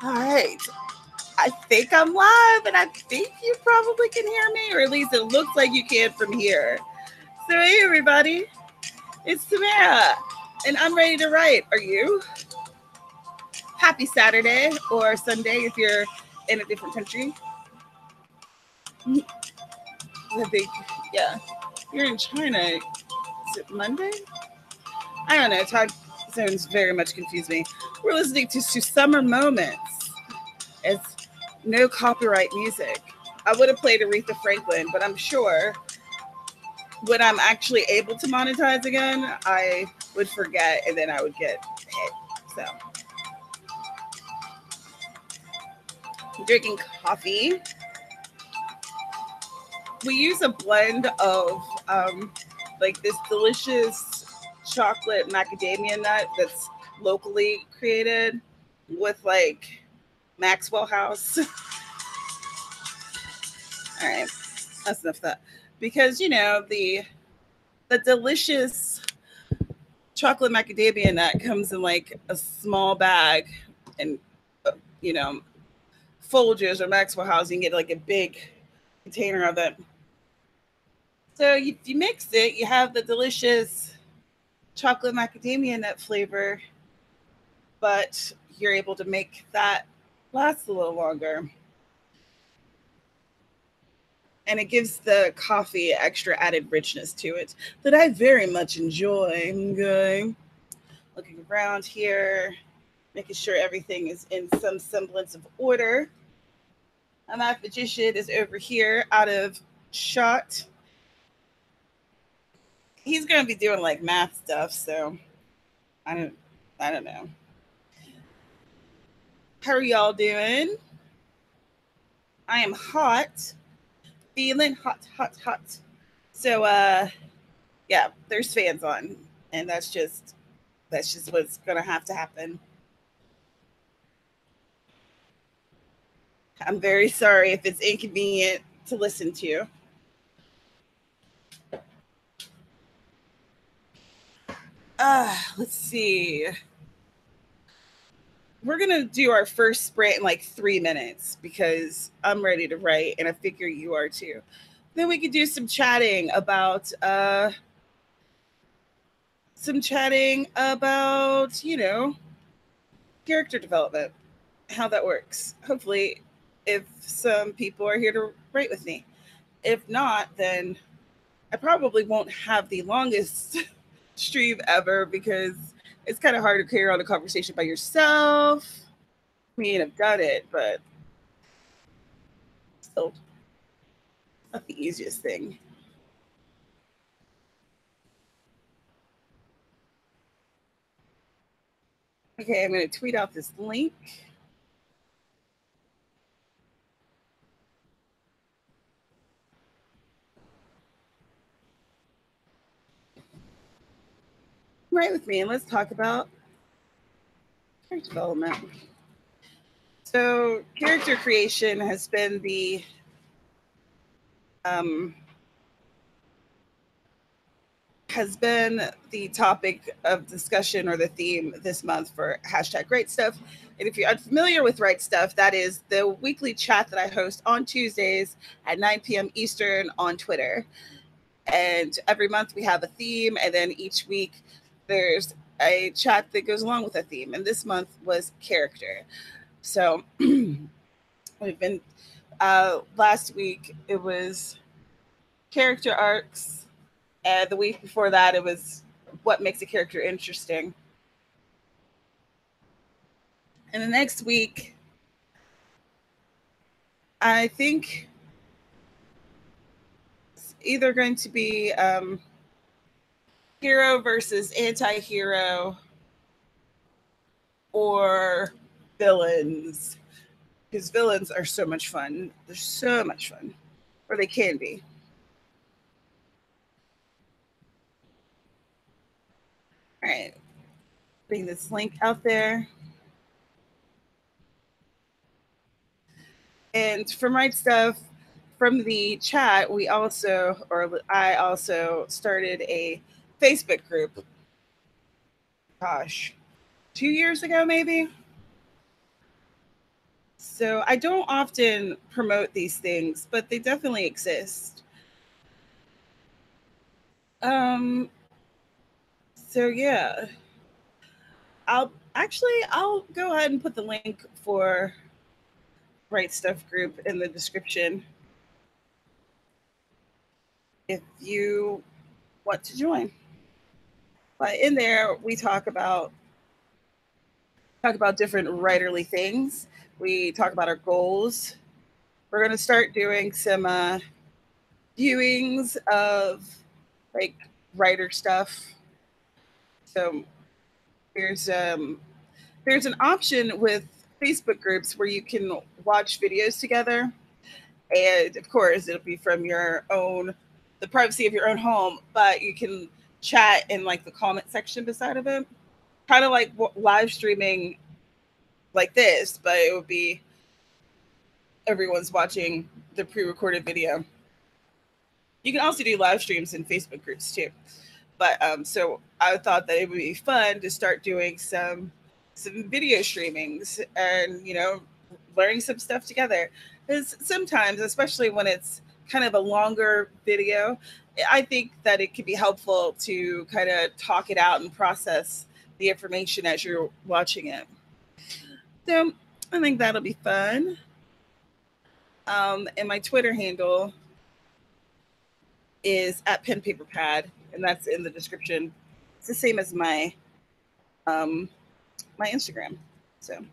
All right. I think I'm live, and I think you probably can hear me, or at least it looks like you can from here. So, hey, everybody, it's Tamara, and I'm ready to write. Are you? Happy Saturday or Sunday if you're in a different country. I think, yeah, you're in China. Is it Monday? I don't know. Time zones very much confuse me. We're listening to Summer Moments. It's no copyright music. I would have played Aretha Franklin, but I'm sure when I'm actually able to monetize again, I would forget and then I would get hit. So I'm drinking coffee. We use a blend of like this delicious chocolate macadamia nut that's locally created with like Maxwell House. All right, that's enough of that. Because the delicious chocolate macadamia nut comes in like a small bag, and uh, you know Folgers or Maxwell House, you can get like a big container of it. So you mix it, you have the delicious chocolate macadamia nut flavor, but you're able to make that last a little longer. And it gives the coffee extra added richness to it that I very much enjoy. Okay. Looking around here, making sure everything is in some semblance of order. My math magician is over here out of shot. He's gonna be doing like math stuff, so I don't I don't know. How are y'all doing? I am hot, feeling hot, hot, hot. So yeah, there's fans on, and that's just what's gonna have to happen. I'm very sorry if it's inconvenient to listen to. Let's see. We're gonna do our first sprint in like 3 minutes because I'm ready to write, and I figure you are too. Then we could do some chatting about character development, how that works. Hopefully, if some people are here to write with me. If not, then I probably won't have the longest stream ever because it's kind of hard to carry on a conversation by yourself. I mean, I've done it, but still not the easiest thing. Okay, I'm going to tweet out this link. Right with me, and let's talk about character development. So, character creation um, has been the topic of discussion or the theme this month for hashtag Great Stuff. And if you're unfamiliar with Right Stuff, that is the weekly chat that I host on Tuesdays at 9 p.m. Eastern on Twitter. And every month we have a theme, and then each week there's a chat that goes along with a theme. And this month was character. So we've been last week it was character arcs, and the week before that it was what makes a character interesting. And the next week, I think it's either going to be hero versus anti-hero or villains, because villains are so much fun. They're so much fun, or they can be. All right, putting this link out there. And from Right Stuff, from the chat, I also started a Facebook group. Gosh, 2 years ago, maybe. So I don't often promote these things, but they definitely exist. Um, so yeah, I'll go ahead and put the link for Right Stuff group in the description if you want to join. But in there, we talk about different writerly things. We talk about our goals. We're going to start doing some viewings of like writer stuff. So there's um, there's an option with Facebook groups where you can watch videos together, and of course it'll be from your own, the privacy of your own home, but you can chat in like the comment section beside of it, kind of like live streaming like this, but it would be everyone's watching the pre-recorded video. You can also do live streams in Facebook groups too. But so I thought that it would be fun to start doing some video streamings and learning some stuff together. Because sometimes, especially when it's kind of a longer video, I think that it can be helpful to kind of talk it out and process the information as you're watching it. So I think that'll be fun. And my Twitter handle is at pen paper pad, and that's in the description. It's the same as um, my Instagram. So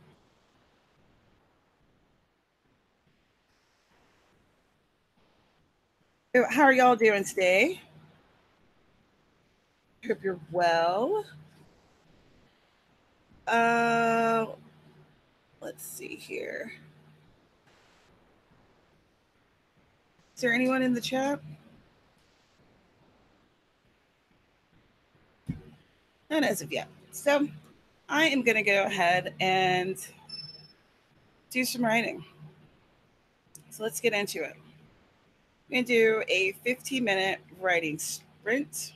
how are y'all doing today? Hope you're well. Uh, let's see here. Is there anyone in the chat? Not as of yet. So I am going to go ahead and do some writing. So let's get into it. I'm going to do a 15-minute writing sprint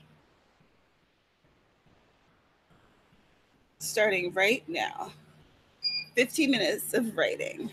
starting right now. 15 minutes of writing.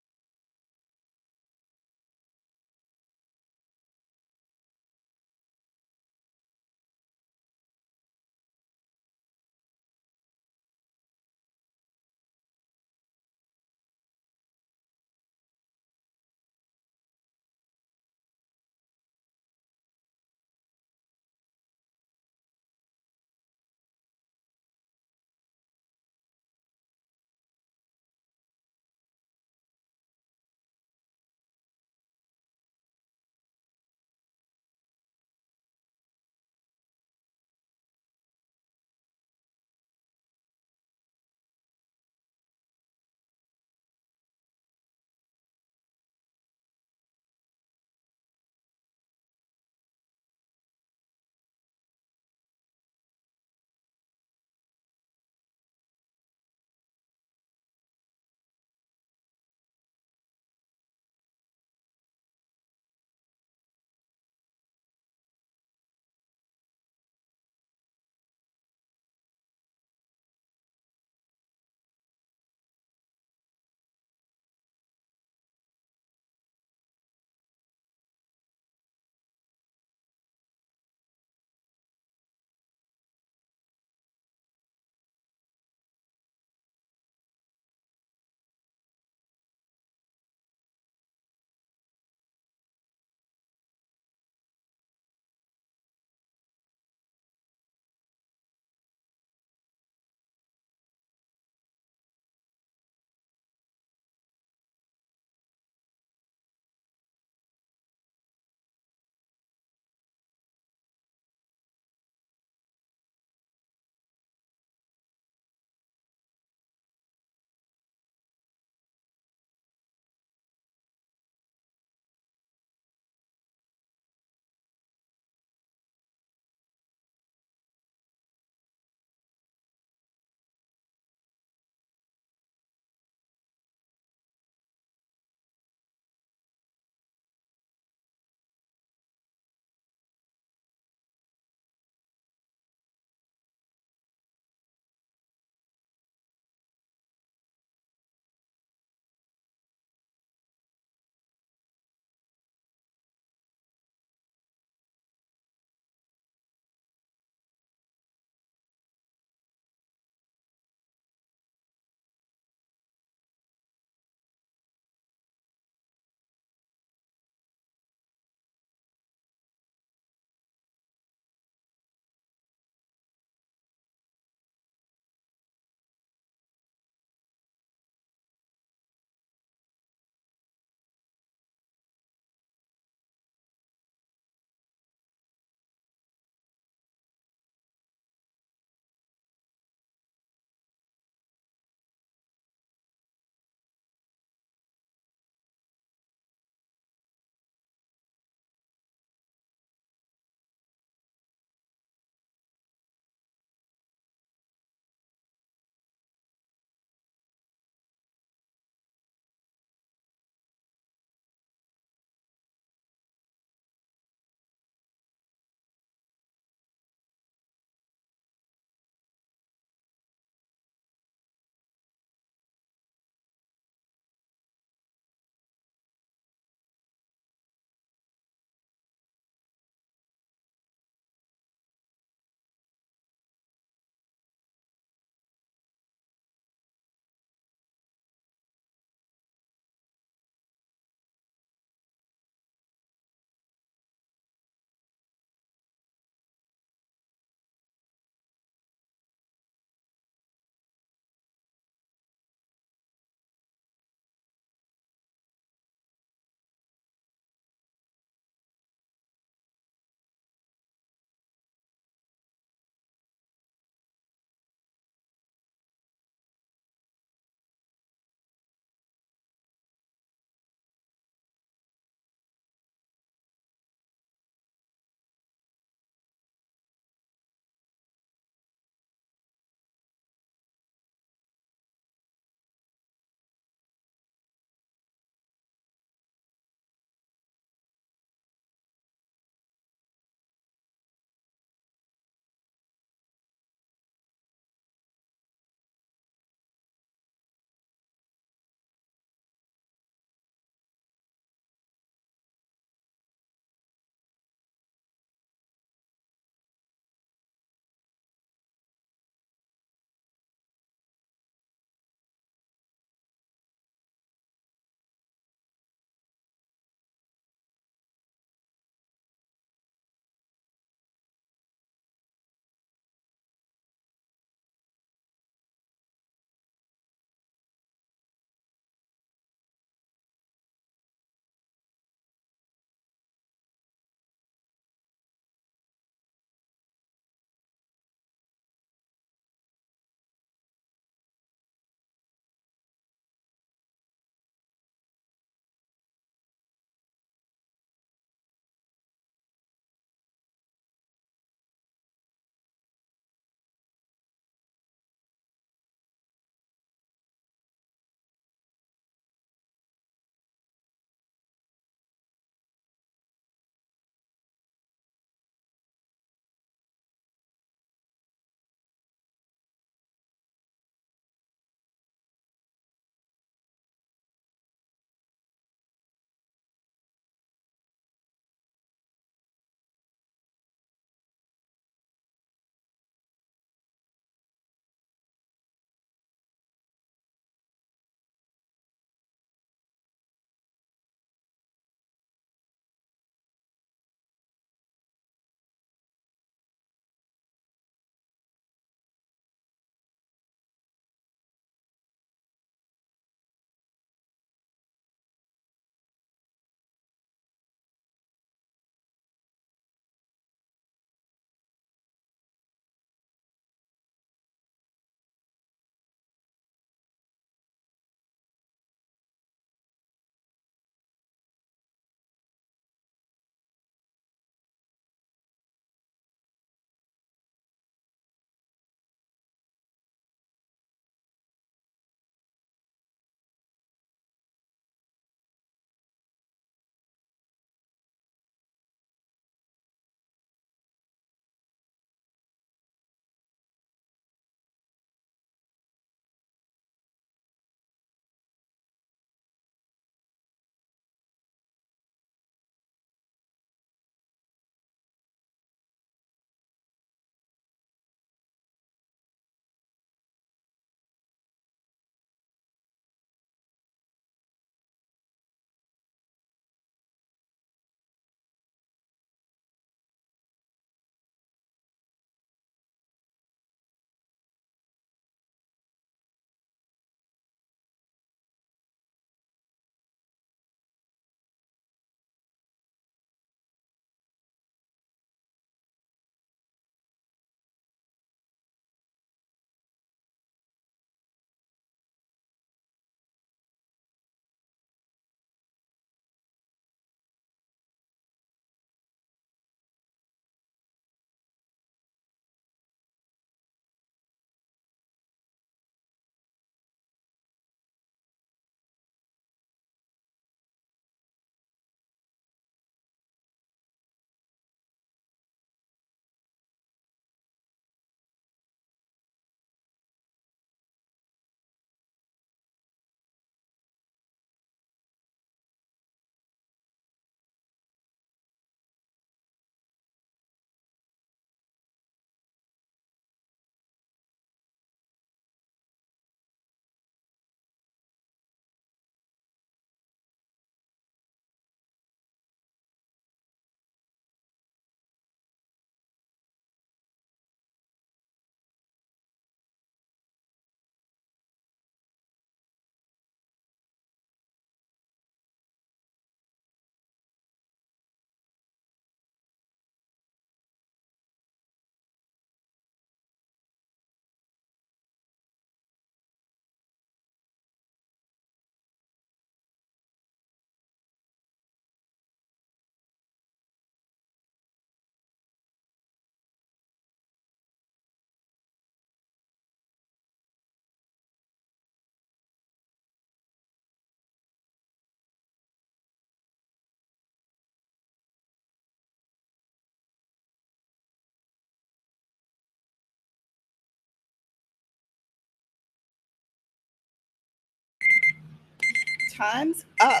Time's up.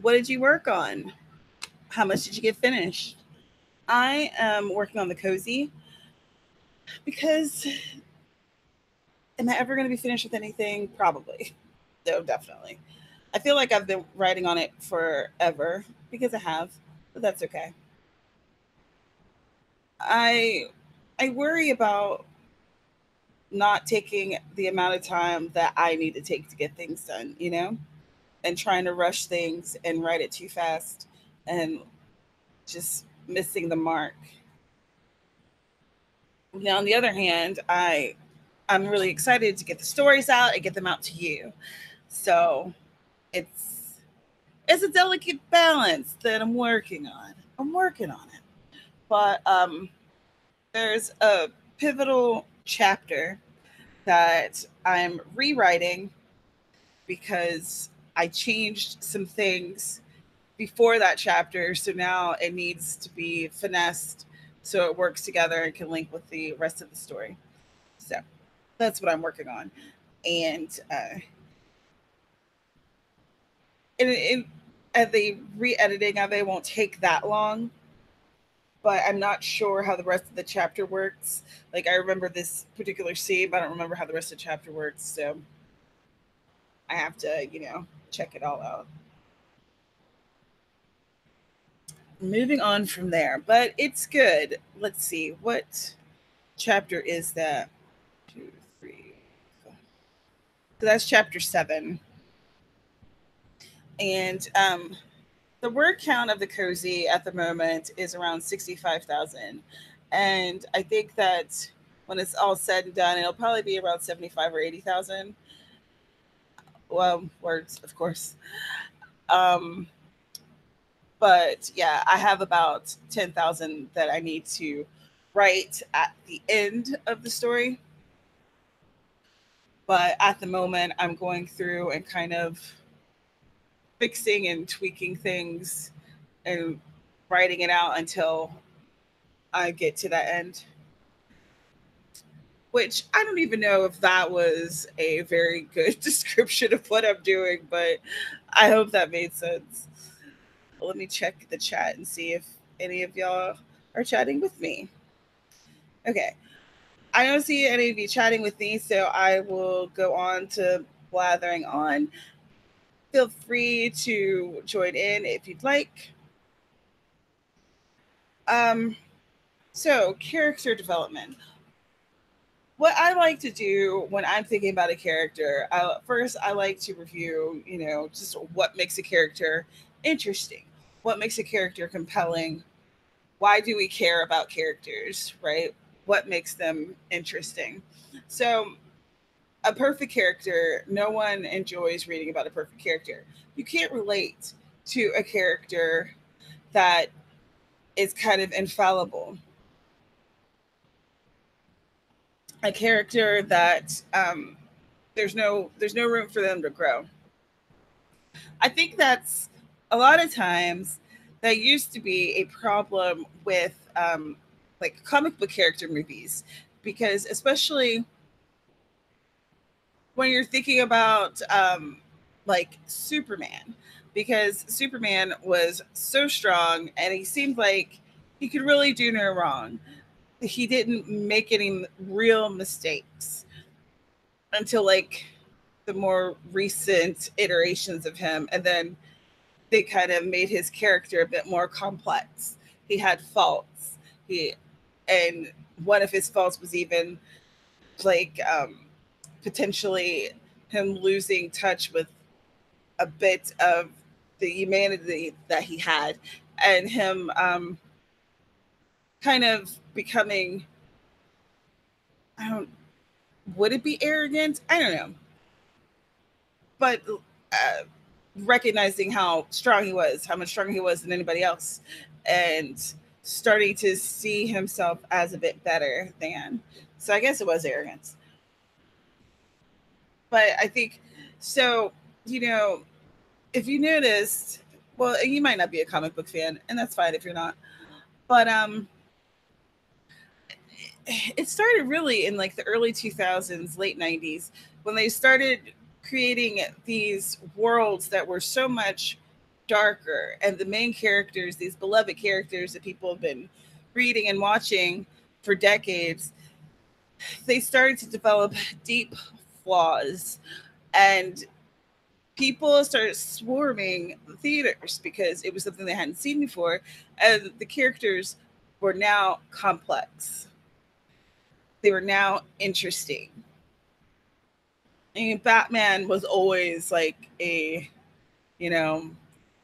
What did you work on? How much did you get finished? I am working on the cozy because am I ever going to be finished with anything? Probably. No, definitely. I feel like I've been writing on it forever because I have, but that's okay. I I worry about not taking the amount of time that I need to take to get things done, and trying to rush things and write it too fast and just missing the mark. Now, on the other hand, I'm really excited to get the stories out and get them out to you. So it's it's a delicate balance that I'm working on. I'm working on it. But there's a pivotal chapter that I'm rewriting because I changed some things before that chapter. So now it needs to be finessed so it works together and can link with the rest of the story. So that's what I'm working on. And in at the re-editing of it won't take that long, but I'm not sure how the rest of the chapter works. Like I remember this particular scene, but I don't remember how the rest of the chapter works. So I have to, check it all out. Moving on from there, but it's good. Let's see, what chapter is that? Two, three, four. So that's chapter 7. And the word count of the cozy at the moment is around 65,000. And I think that when it's all said and done, it'll probably be around 75 or 80,000. Well, words, of course. Um, but yeah, I have about 10,000 that I need to write at the end of the story. But at the moment, I'm going through and kind of fixing and tweaking things and writing it out until I get to that end. Which I don't even know if that was a very good description of what I'm doing, but I hope that made sense. Let me check the chat and see if any of y'all are chatting with me. Okay. I don't see any of you chatting with me, so I will go on to blathering on. Feel free to join in if you'd like. Um, so, character development. What I like to do when I'm thinking about a character, first I like to review, just what makes a character interesting, what makes a character compelling, why do we care about characters, right? What makes them interesting? So, a perfect character, no one enjoys reading about a perfect character. You can't relate to a character that is kind of infallible, a character that there's no room for them to grow. I think that's a lot of times that used to be a problem with like comic book character movies, because especially when you're thinking about like Superman, because Superman was so strong and he seemed like he could really do no wrong. He didn't make any real mistakes until like the more recent iterations of him, and then they kind of made his character a bit more complex. He had faults. He and one of his faults was even like potentially him losing touch with a bit of the humanity that he had, and him kind of becoming, I don't, would it be arrogant? I don't know, but uh, recognizing how strong he was, how much stronger he was than anybody else, and starting to see himself as a bit better than. So I guess it was arrogance. But I think so, you know, if you noticed, well, you might not be a comic book fan, and that's fine if you're not. But it started really in like the early 2000s, late 90s, when they started creating these worlds that were so much darker, and the main characters, these beloved characters that people have been reading and watching for decades, they started to develop deep flaws, and people started swarming the theaters because it was something they hadn't seen before, and the characters were now complex. They were now interesting. I mean, Batman was always like a, you know,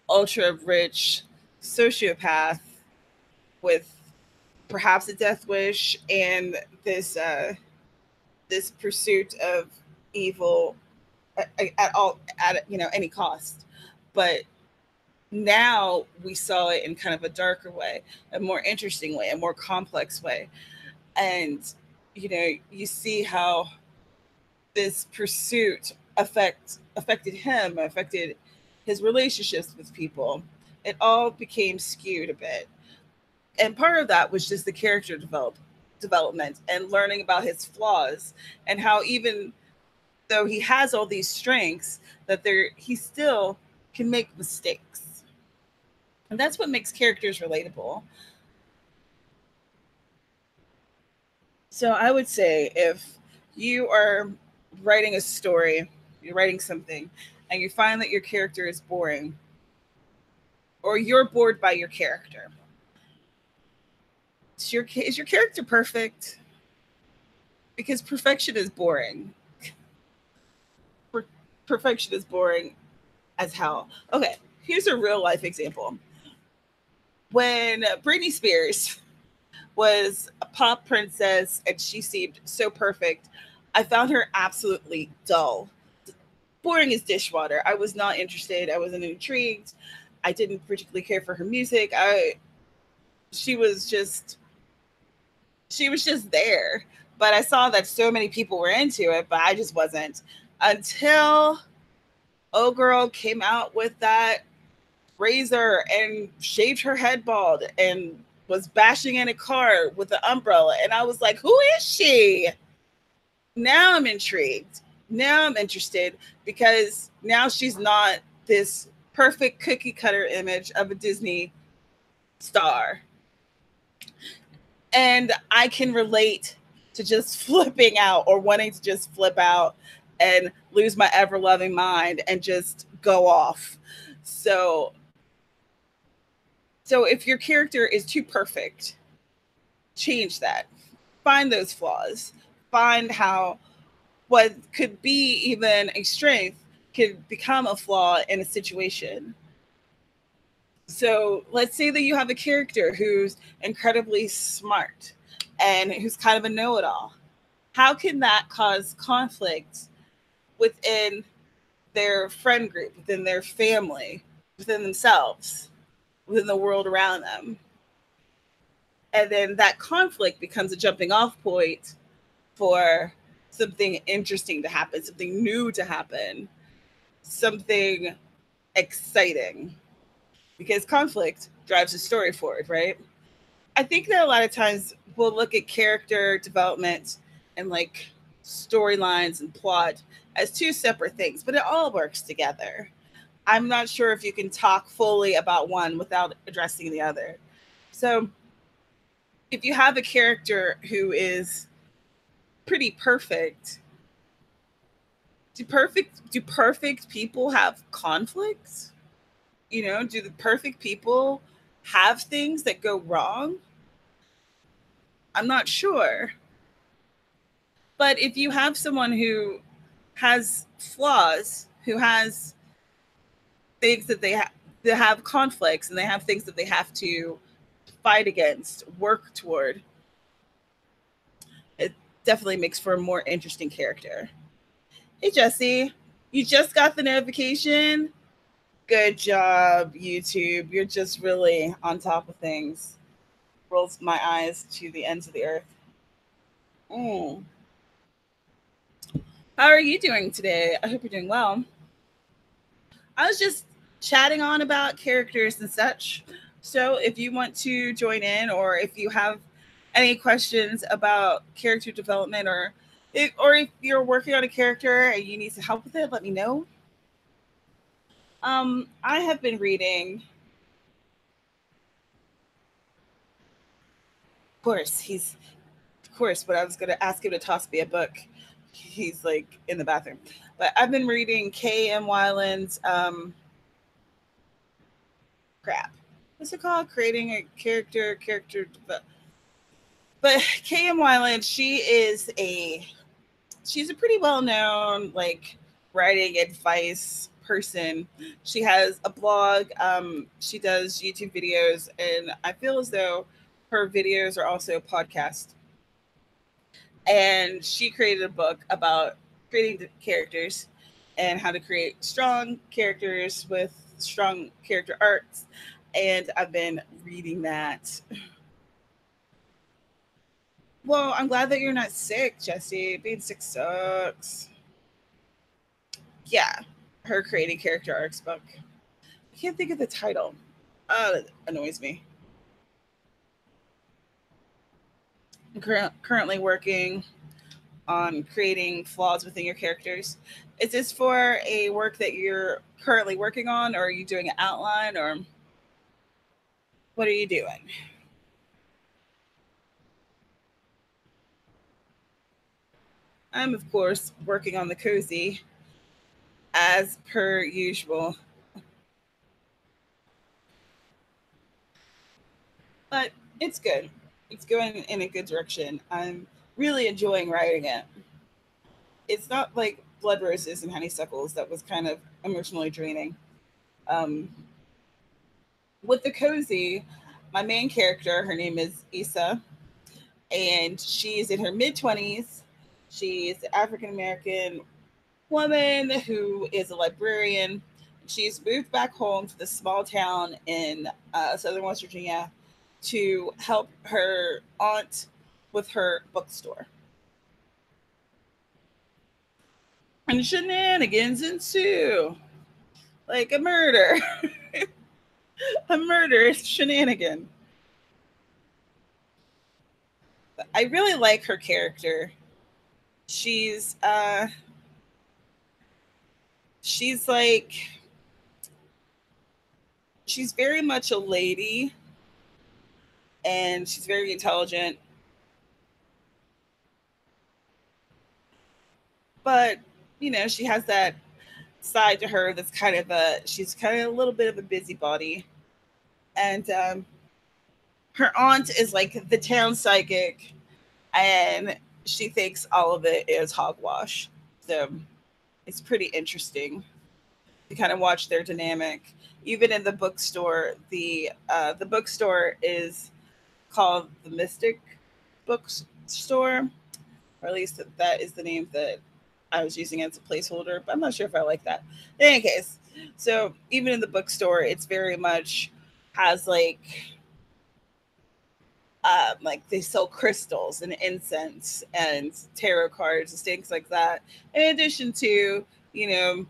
ultra rich sociopath with perhaps a death wish and this pursuit of evil at all, at any cost. But now we saw it in kind of a darker way, a more interesting way, a more complex way. And you see how this pursuit affected him, affected his relationships with people. It all became skewed a bit, and part of that was just the character development and learning about his flaws, and how even though he has all these strengths, that he still can make mistakes, and that's what makes characters relatable. So I would say, if you are writing a story, you're writing something, and you find that your character is boring, or you're bored by your character, is your character perfect? Because perfection is boring. Perfection is boring as hell. Okay, here's a real life example. When Britney Spears was a pop princess and she seemed so perfect, I found her absolutely dull. Boring as dishwater. I was not interested. I wasn't intrigued. I didn't particularly care for her music. She was just she was just there. But I saw that so many people were into it, but I just wasn't, until oh girl came out with that razor and shaved her head bald and was bashing in a car with an umbrella, and I was like, who is she? Now I'm intrigued. Now I'm interested, because now she's not this perfect cookie cutter image of a Disney star. And I can relate to just flipping out, or wanting to just flip out and lose my ever loving mind and just go off. So if your character is too perfect, change that. Find those flaws. Find how what could be even a strength could become a flaw in a situation. So let's say that you have a character who's incredibly smart and who's kind of a know-it-all. How can that cause conflict within their friend group, within their family, within themselves, within the world around them? And then that conflict becomes a jumping off point for something interesting to happen, something new to happen, something exciting. Because conflict drives the story forward, right? I think that a lot of times we'll look at character development and like storylines and plot as two separate things, but it all works together. I'm not sure if you can talk fully about one without addressing the other. So, if you have a character who is pretty perfect, do perfect people have conflicts? Do the perfect people have things that go wrong? I'm not sure. But if you have someone who has flaws, who has things that they have conflicts, and they have things that they have to fight against, work toward, it definitely makes for a more interesting character. Hey, Jesse, you just got the notification? Good job, YouTube. You're just really on top of things. Rolls my eyes to the ends of the earth. Mm. How are you doing today? I hope you're doing well. I was just chatting on about characters and such. So if you want to join in, or if you have any questions about character development, or Or if you're working on a character and you need some help with it, let me know. I have been reading. Of course, he's of course. But I was gonna ask him to toss me a book. He's like in the bathroom. But I've been reading K.M. Weiland's crap. What's it called? Creating a character. But K.M. Weiland, she's a pretty well known like writing advice person. She has a blog. She does YouTube videos, and I feel as though her videos are also a podcast. And she created a book about creating the characters and how to create strong characters with strong character arcs. And I've been reading that. Well, I'm glad that you're not sick, Jesse. Being sick sucks. Yeah, her creating character arcs book. I can't think of the title. That annoys me. I'm currently working on creating flaws within your characters. Is this for a work that you're currently working on, or are you doing an outline, or what are you doing? I'm, of course, working on the cozy as per usual, but it's good. It's going in a good direction. I'm really enjoying writing it. It's not like Blood Roses and Honeysuckles that was kind of emotionally draining. Um, with the cozy, my main character, her name is Issa, and she's in her mid 20s. She's an African American woman who is a librarian. She's moved back home to this small town in southern West Virginia to help her aunt with her bookstore. And shenanigans ensue, like a murder, a murderous shenanigan. I really like her character. She's uh, she's like she's very much a lady, and she's very intelligent, but she has that side to her that's kind of she's kind of a little bit of a busybody. And her aunt is like the town psychic, and she thinks all of it is hogwash. So it's pretty interesting to kind of watch their dynamic. Even in the bookstore, the bookstore is called the Mystic Bookstore, or at least that is the name that I was using as a placeholder, but I'm not sure if I like that. In any case, so even in the bookstore, it's very much has like they sell crystals and incense and tarot cards and things like that. In addition to you know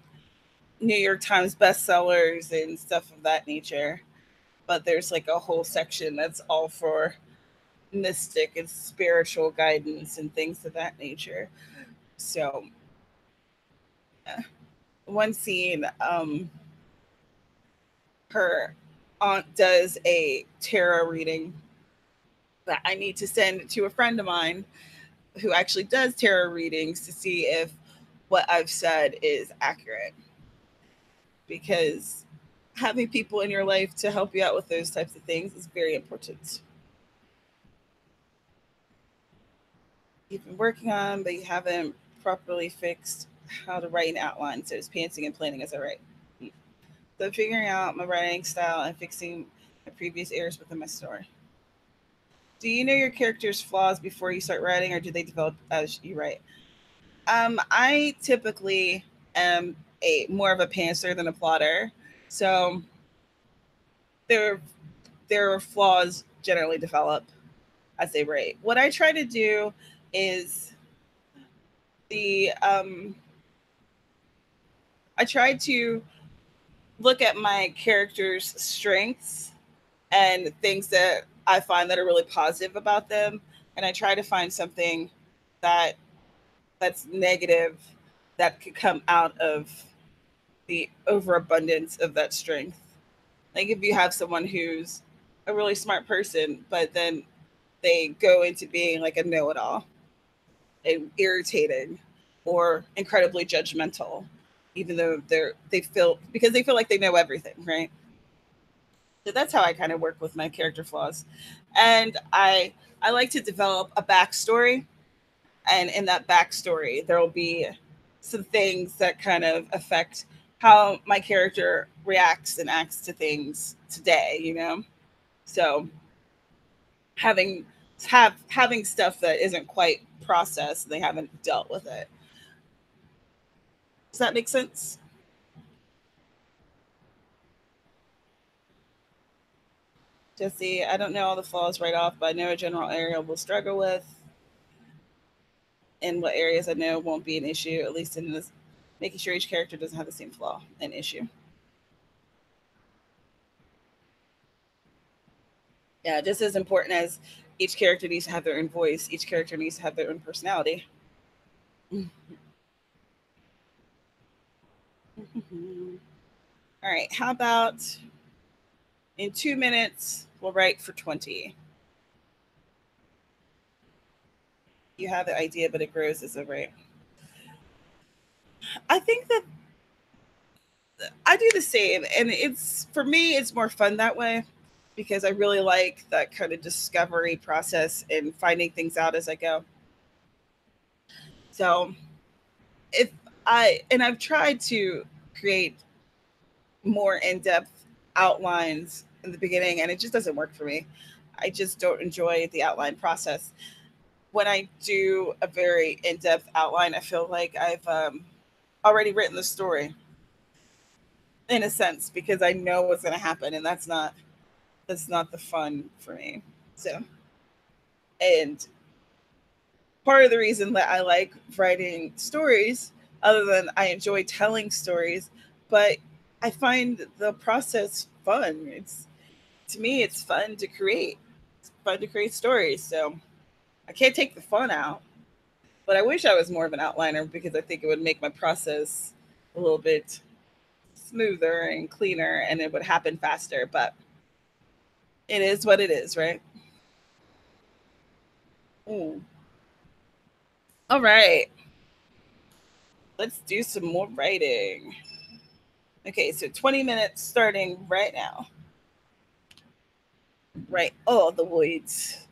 New York Times bestsellers and stuff of that nature. But there's like a whole section that's all for mystic and spiritual guidance and things of that nature. So one scene, her aunt does a tarot reading that I need to send to a friend of mine who actually does tarot readings to see if what I've said is accurate. Because having people in your life to help you out with those types of things is very important. You've been working on, but you haven't properly fixed how to write an outline. So it's pantsing and planning as I write. So figuring out my writing style and fixing my previous errors within my story. Do you know your character's flaws before you start writing, or do they develop as you write? I typically am a more of a pantser than a plotter, so their their flaws generally develop as they write. What I try to do is the I try to look at my character's strengths and things that I find that are really positive about them, and I try to find something that that's negative that could come out of the overabundance of that strength. Like if you have someone who's a really smart person, but then they go into being like a know-it-all and irritated or incredibly judgmental, even though they feel because they feel like they know everything, right? So that's how I kind of work with my character flaws, and I like to develop a backstory, and in that backstory there will be some things that kind of affect how my character reacts and acts to things today, you know. So having having stuff that isn't quite processed, they haven't dealt with it. Does that make sense? Jesse, I don't know all the flaws right off, but I know a general area we'll struggle with, and what areas I know won't be an issue, at least in this, making sure each character doesn't have the same flaw and issue. Yeah, just as important as each character needs to have their own voice, each character needs to have their own personality. All right, how about in 2 minutes, we'll write for 20. You have the idea, but it grows as a rate. I think that I do the same, and it's for me, it's more fun that way because I really like that kind of discovery process and finding things out as I go. So if I've tried to create more in-depth outlines in the beginning, and it just doesn't work for me. I just don't enjoy the outline process. When I do a very in-depth outline, I feel like I've already written the story in a sense because I know what's going to happen, and that's not the fun for me. So, and part of the reason that I like writing stories, other than I enjoy telling stories, but I find the process fun. It's to me, it's fun to create. It's fun to create stories. So I can't take the fun out, but I wish I was more of an outliner because I think it would make my process a little bit smoother and cleaner, and it would happen faster. But it is what it is, right? Ooh. All right, let's do some more writing. Okay, so 20 minutes starting right now. Right. Oh, the woods.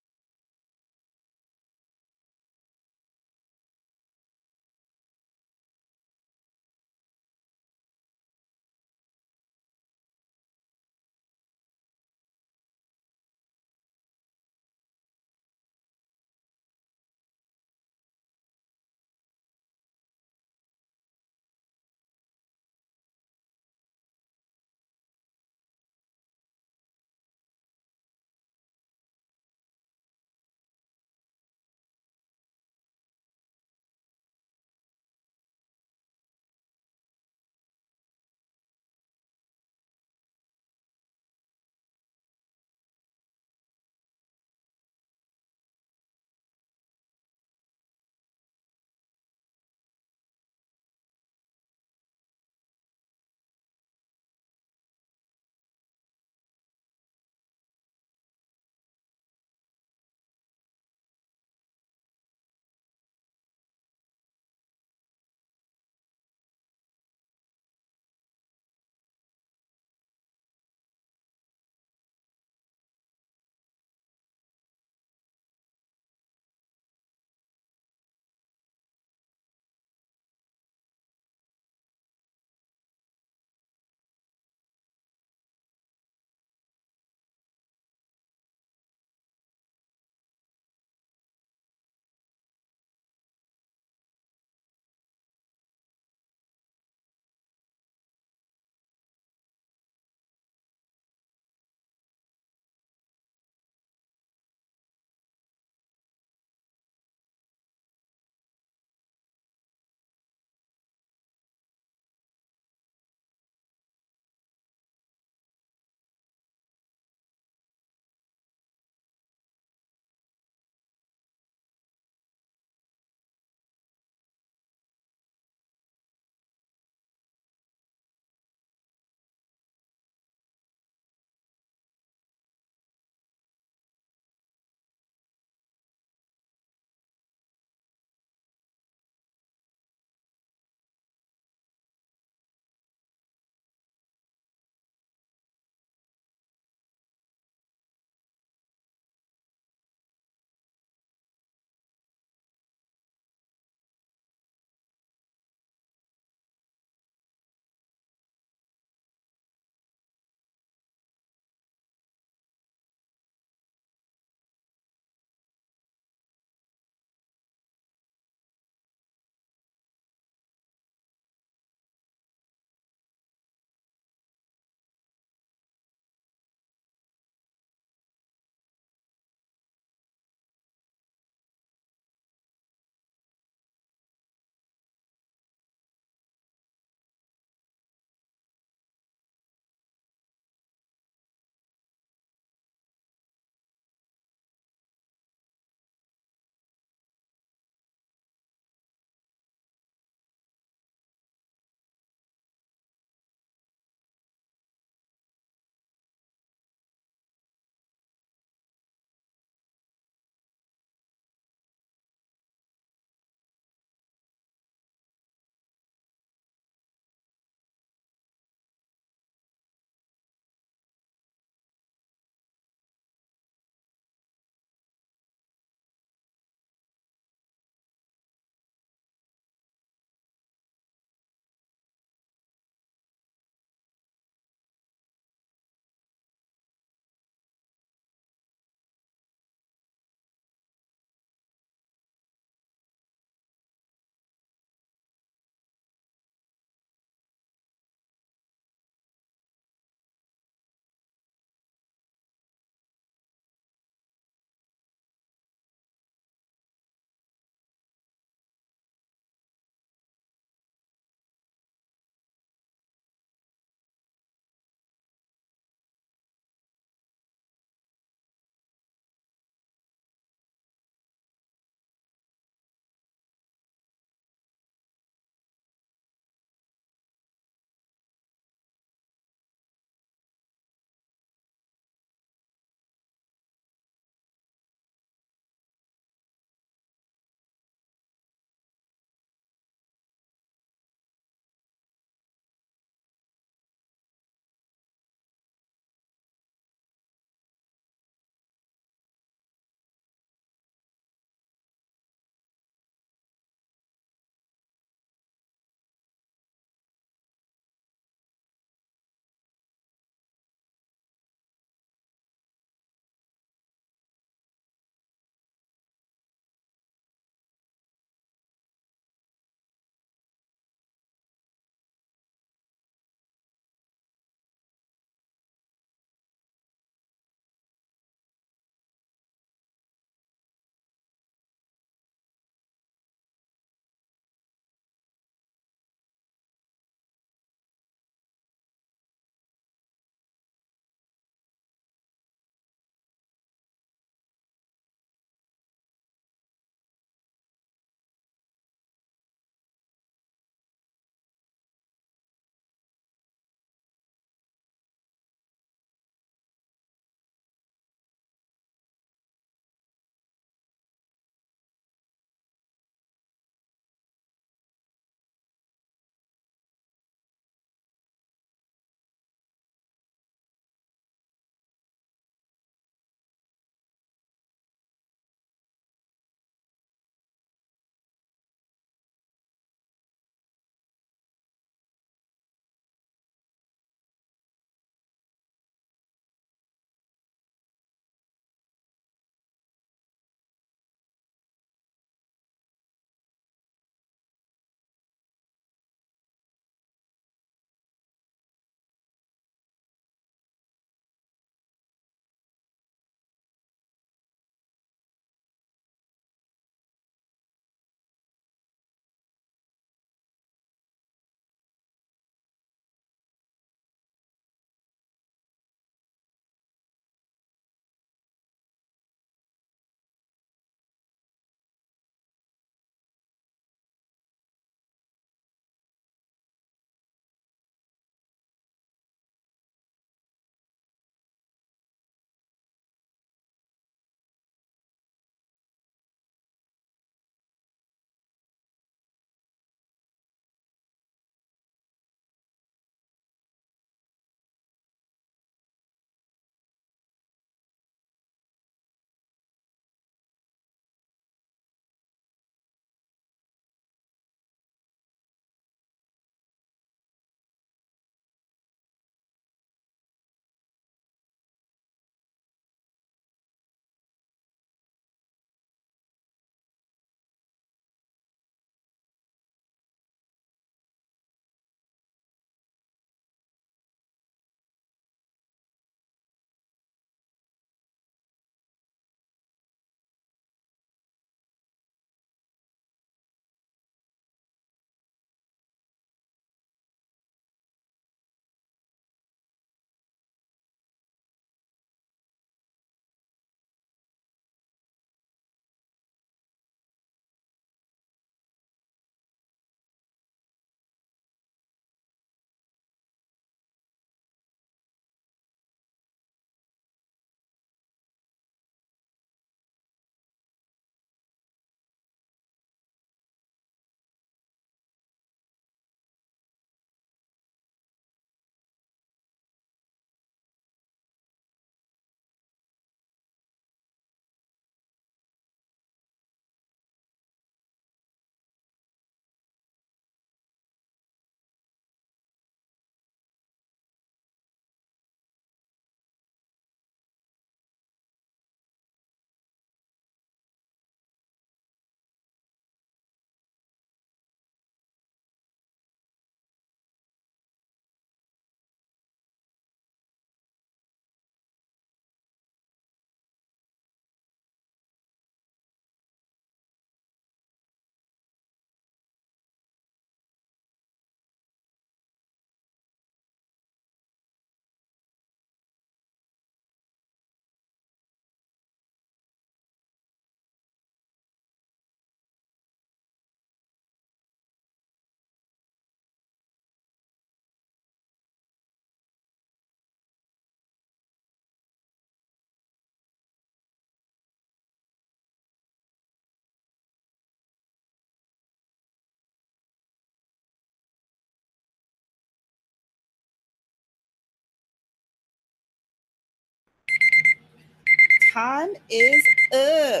time is up.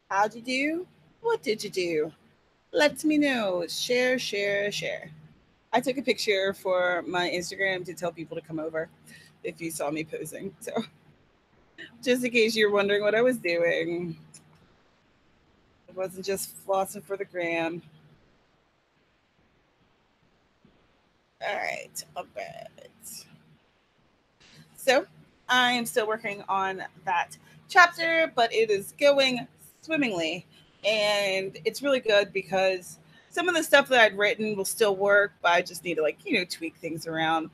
How'd you do? What did you do? Let me know. Share, share, share. I took a picture for my Instagram to tell people to come over if you saw me posing. So, just in case you're wondering what I was doing, it wasn't just flossing for the gram. All right, all right. So, I am still working on that chapter, but it is going swimmingly. And it's really good because some of the stuff that I'd written will still work, but I just need to, like, tweak things around,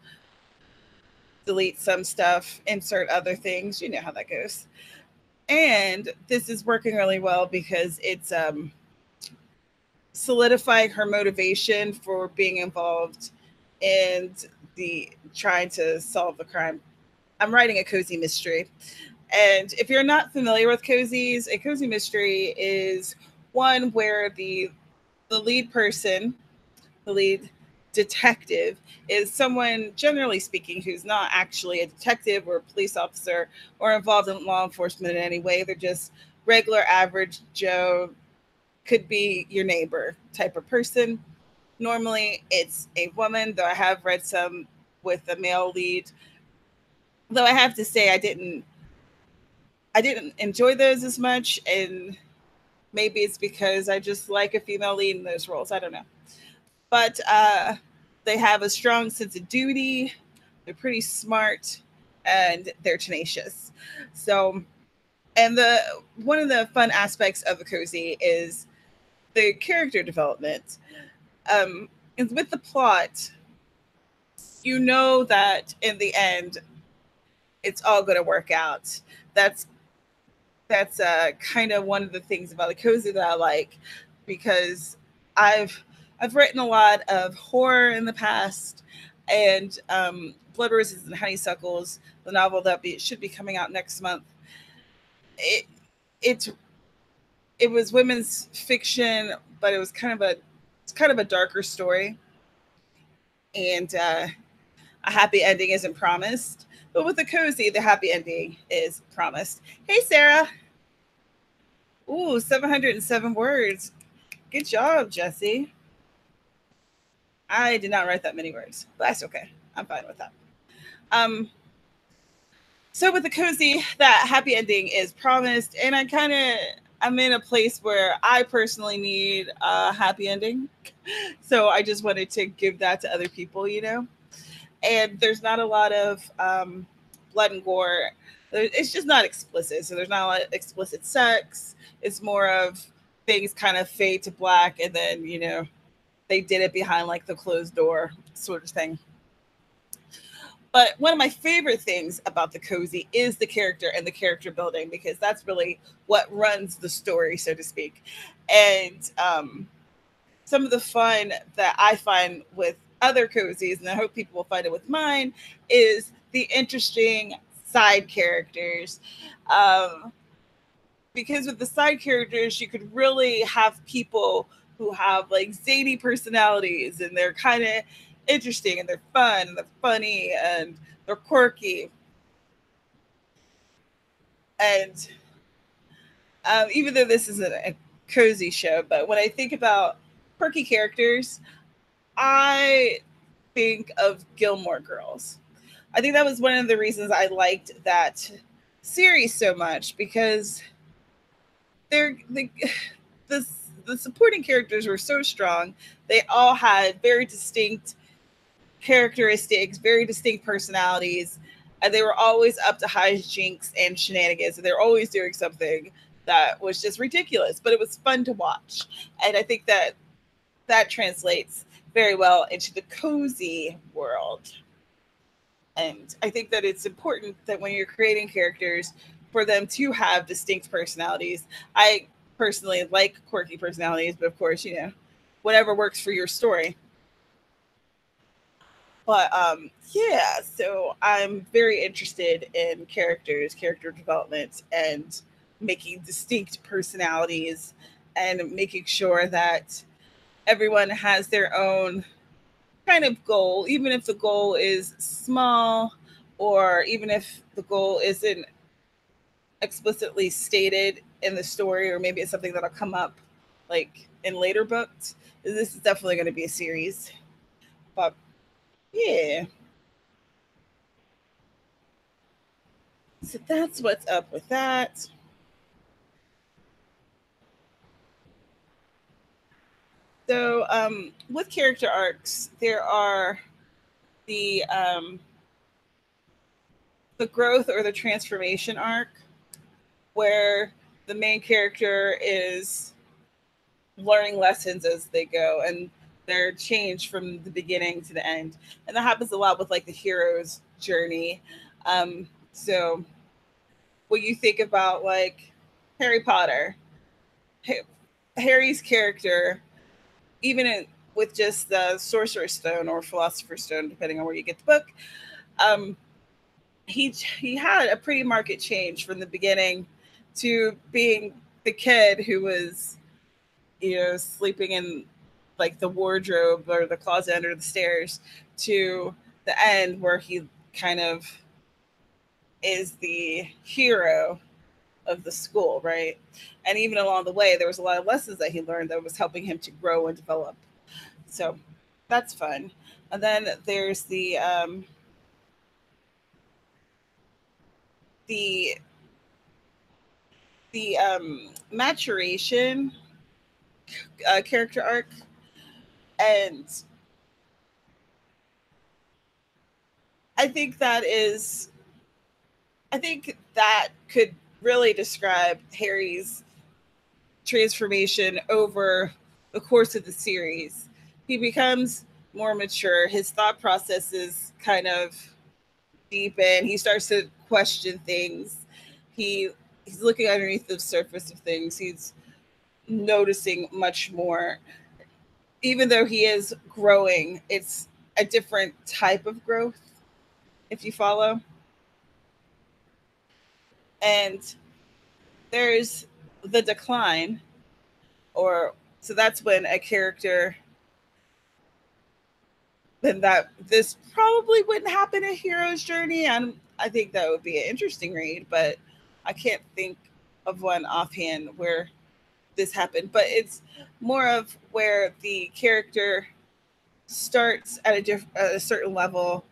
delete some stuff, insert other things. You know how that goes. And this is working really well because it's solidifying her motivation for being involved in the trying to solve the crime. I'm writing a cozy mystery. And if you're not familiar with cozies, a cozy mystery is one where the lead person, the lead detective, is someone, generally speaking, who's not actually a detective or a police officer or involved in law enforcement in any way. They're just regular, average Joe, could be your neighbor type of person. Normally, it's a woman, though I have read some with a male lead. Though I have to say, I didn't enjoy those as much, and maybe it's because I just like a female lead in those roles. I don't know, but they have a strong sense of duty. They're pretty smart, and they're tenacious. So, and the one of the fun aspects of a cozy is the character development. And with the plot, you know that in the end, it's all going to work out. That's that's kind of one of the things about the cozy that I like, because I've I've written a lot of horror in the past, and Blood Roses and Honeysuckles, the novel should be coming out next month. It it it was women's fiction, but it was kind of a darker story, and a happy ending isn't promised. But with the cozy, the happy ending is promised. Hey, Sarah. Ooh, 707 words. Good job, Jesse. I did not write that many words, but that's okay. I'm fine with that. Um, so with the cozy, that happy ending is promised, and I'm in a place where I personally need a happy ending. So I just wanted to give that to other people, And there's not a lot of blood and gore. It's just not explicit, so there's not a lot of explicit sex. It's more of things kind of fade to black, and then they did it behind like the closed door sort of thing. But one of my favorite things about the cozy is the character and the character building, because that's really what runs the story, so to speak. And some of the fun that I find with other cozies, and I hope people will find it with mine, is the interesting side characters. Um, because with the side characters, you could really have people who have like zany personalities, and they're kind of interesting, and they're fun, and they're funny, and they're quirky. And even though this isn't a cozy show, but when I think about quirky characters, I think of Gilmore Girls. I think that was one of the reasons I liked that series so much, because they're the the supporting characters were so strong. They all had very distinct characteristics, very distinct personalities, and they were always up to hijinks and shenanigans. And they were always doing something that was just ridiculous, but it was fun to watch. And I think that that translates very well into the cozy world. And I think that it's important that when you're creating characters, for them to have distinct personalities. I personally like quirky personalities, but of course, whatever works for your story. But yeah, so I'm very interested in characters, character development, and making distinct personalities, and making sure that everyone has their own kind of goal, even if the goal is small, or even if the goal isn't explicitly stated in the story, or maybe it's something that'll come up like in later books. This is definitely going to be a series. But yeah, so that's what's up with that. So with character arcs, there are the um, the growth or the transformation arc, where the main character is learning lessons as they go, and they're changed from the beginning to the end. And that happens a lot with like the hero's journey. So when you think about like Harry Potter, Harry's character, even with just the Sorcerer's Stone or Philosopher's Stone, depending on where you get the book, um, he had a pretty marked change from the beginning to being the kid who was, sleeping in like the wardrobe or the closet under the stairs, to the end where he kind of is the hero of the school, right? And even along the way, there was a lot of lessons that he learned that was helping him to grow and develop. So that's fun. And then there's the maturation character arc, and I think that is I think that could really describe Harry's transformation over the course of the series. He becomes more mature. His thought processes kind of deepen. He starts to question things. He he's looking underneath the surface of things. He's noticing much more. Even though he is growing, it's a different type of growth, if you follow. And there's the decline, or so that's when a character, then that this probably wouldn't happen in Hero's Journey, and I think that would be an interesting read, but I can't think of one offhand where this happened. But it's more of where the character starts at at a certain level,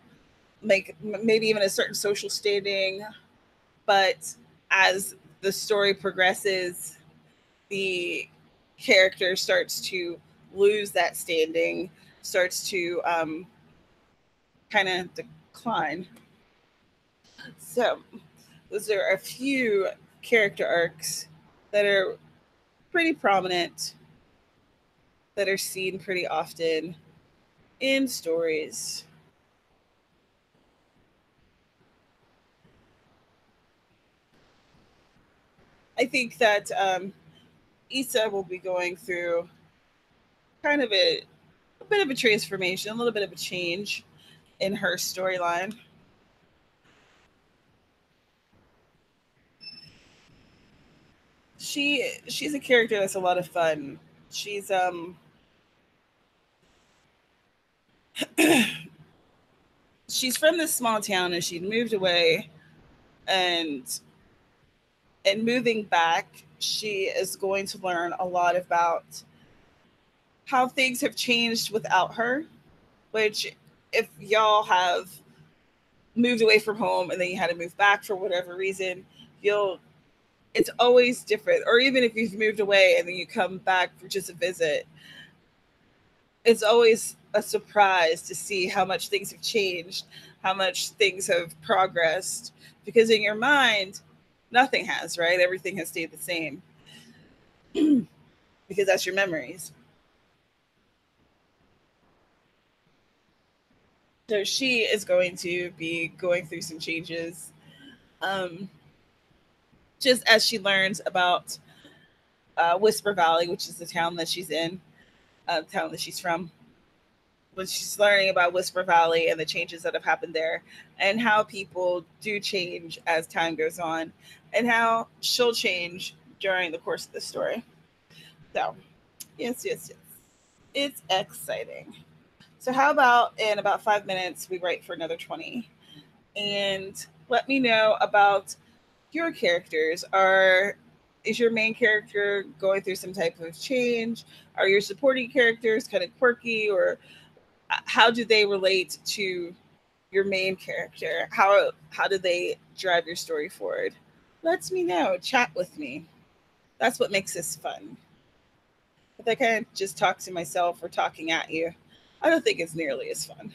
like maybe even a certain social standing, but as the story progresses, the character starts to lose that standing, starts to kind of decline. So, those are a few character arcs that are pretty prominent, that are seen pretty often in stories. I think that Issa will be going through kind of a bit of a transformation, a little bit of a change in her storyline. She's a character that's a lot of fun. She's from this small town, and she'd moved away, and in moving back, she is going to learn a lot about how things have changed without her. Which, if y'all have moved away from home and then you had to move back for whatever reason, you'll it's always different. Or even if you've moved away and then you come back for just a visit, it's always a surprise to see how much things have changed, how much things have progressed. Because in your mind, nothing has, right? Everything has stayed the same because that's your memories. So she is going to be going through some changes, um, just as she learns about Whisper Valley, which is the town that she's in, town that she's from. When she's learning about Whisper Valley and the changes that have happened there, and how people do change as time goes on, and how she'll change during the course of the story. So, yes, yes, yes. It's exciting. So, how about in about 5 minutes, we write for another 20, and let me know about your characters are is your main character going through some type of change? Are your supporting characters kind of quirky, or how do they relate to your main character? How do they drive your story forward? Let me know. Chat with me. That's what makes this fun. If I kind of just talk to myself or talking at you, I don't think it's nearly as fun.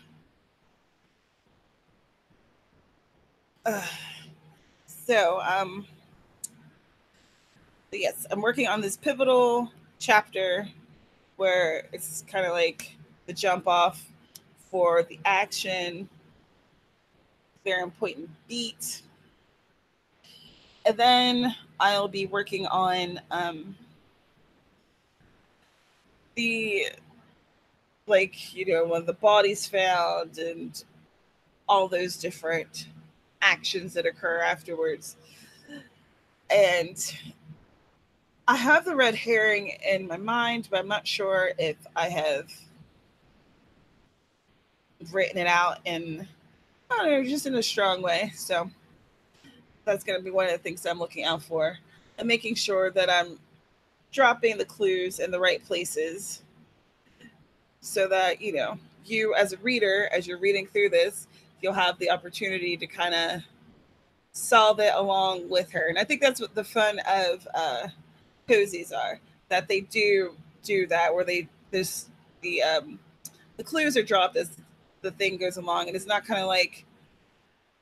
Uh, so, yes, I'm working on this pivotal chapter where it's kind of like the jump off for the action, very important beat. And then I'll be working on the, like, when the body's found and all those different actions that occur afterwards. And I have the red herring in my mind, but I'm not sure if I have written it out in, I don't know, just in a strong way. So that's going to be one of the things I'm looking out for, and making sure that I'm dropping the clues in the right places so that, you as a reader, as you're reading through this, you'll have the opportunity to kind of solve it along with her. And I think that's what the fun of cozies are, that they do that, where there's the clues are dropped as the thing goes along, and it's not kind of like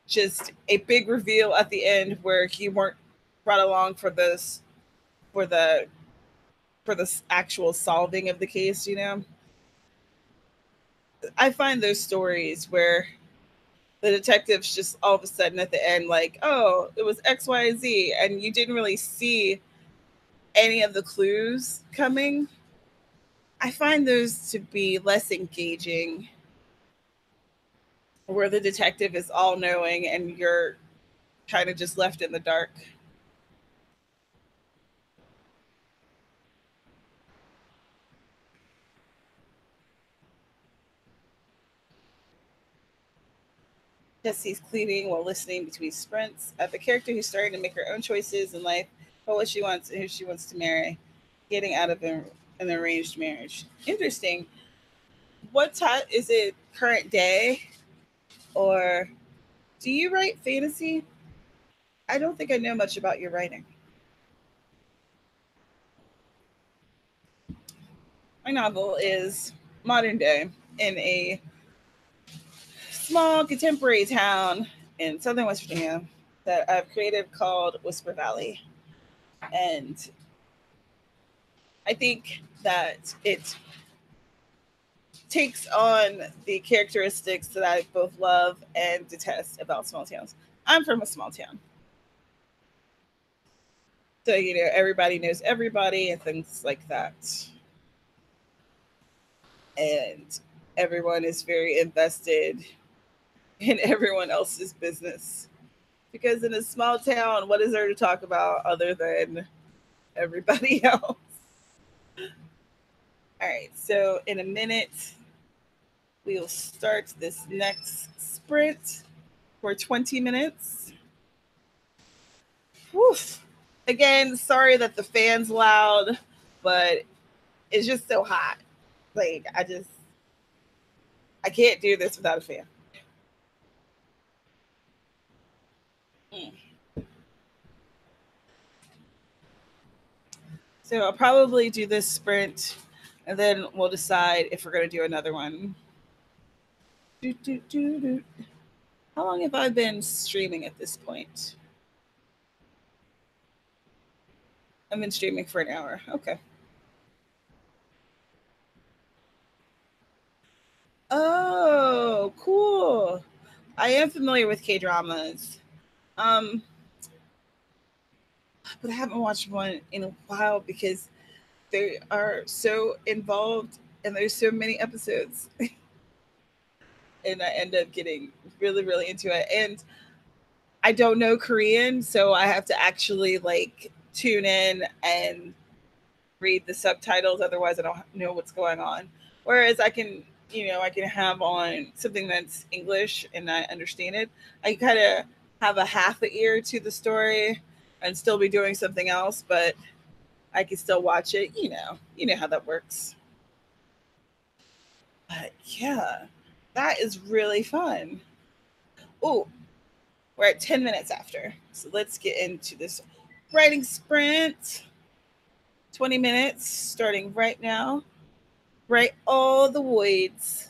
just a big reveal at the end where you weren't brought along for the for the actual solving of the case. I find those stories where the detectives just all of a sudden at the end, like, oh, it was XYZ, and you didn't really see any of the clues coming. I find those to be less engaging, where the detective is all knowing and you're kind of just left in the dark. Jesse's cleaning while listening between sprints. I have a character who's starting to make her own choices in life, but what she wants and who she wants to marry, getting out of an arranged marriage. Interesting. What time is it? Current day, or do you write fantasy? I don't think I know much about your writing. My novel is modern day in a small contemporary town in southern West Virginia that I've created called Whisper Valley. And I think that it takes on the characteristics that I both love and detest about small towns. I'm from a small town. So, everybody knows everybody and things like that. And everyone is very invested in everyone else's business. Because in a small town, what is there to talk about other than everybody else? All right, so in a minute, we'll start this next sprint for 20 minutes. Woof. Again, sorry that the fan's loud, but it's just so hot. Like, I can't do this without a fan. Mm. So I'll probably do this sprint, and then we'll decide if we're going to do another one. Do, do, do, do. How long have I been streaming at this point? I've been streaming for an hour. Okay. Oh, cool. I am familiar with K dramas. Um, but I haven't watched one in a while because they are so involved and there's so many episodes. And I end up getting really, really into it. And I don't know Korean, so I have to actually like tune in and read the subtitles. Otherwise, I don't know what's going on. Whereas I can have on something that's English and I understand it. I kind of have a half a ear to the story and still be doing something else, but I can still watch it. You know how that works. But yeah, that is really fun. Oh, we're at 10 minutes after. So let's get into this writing sprint. 20 minutes starting right now. Write all the voids.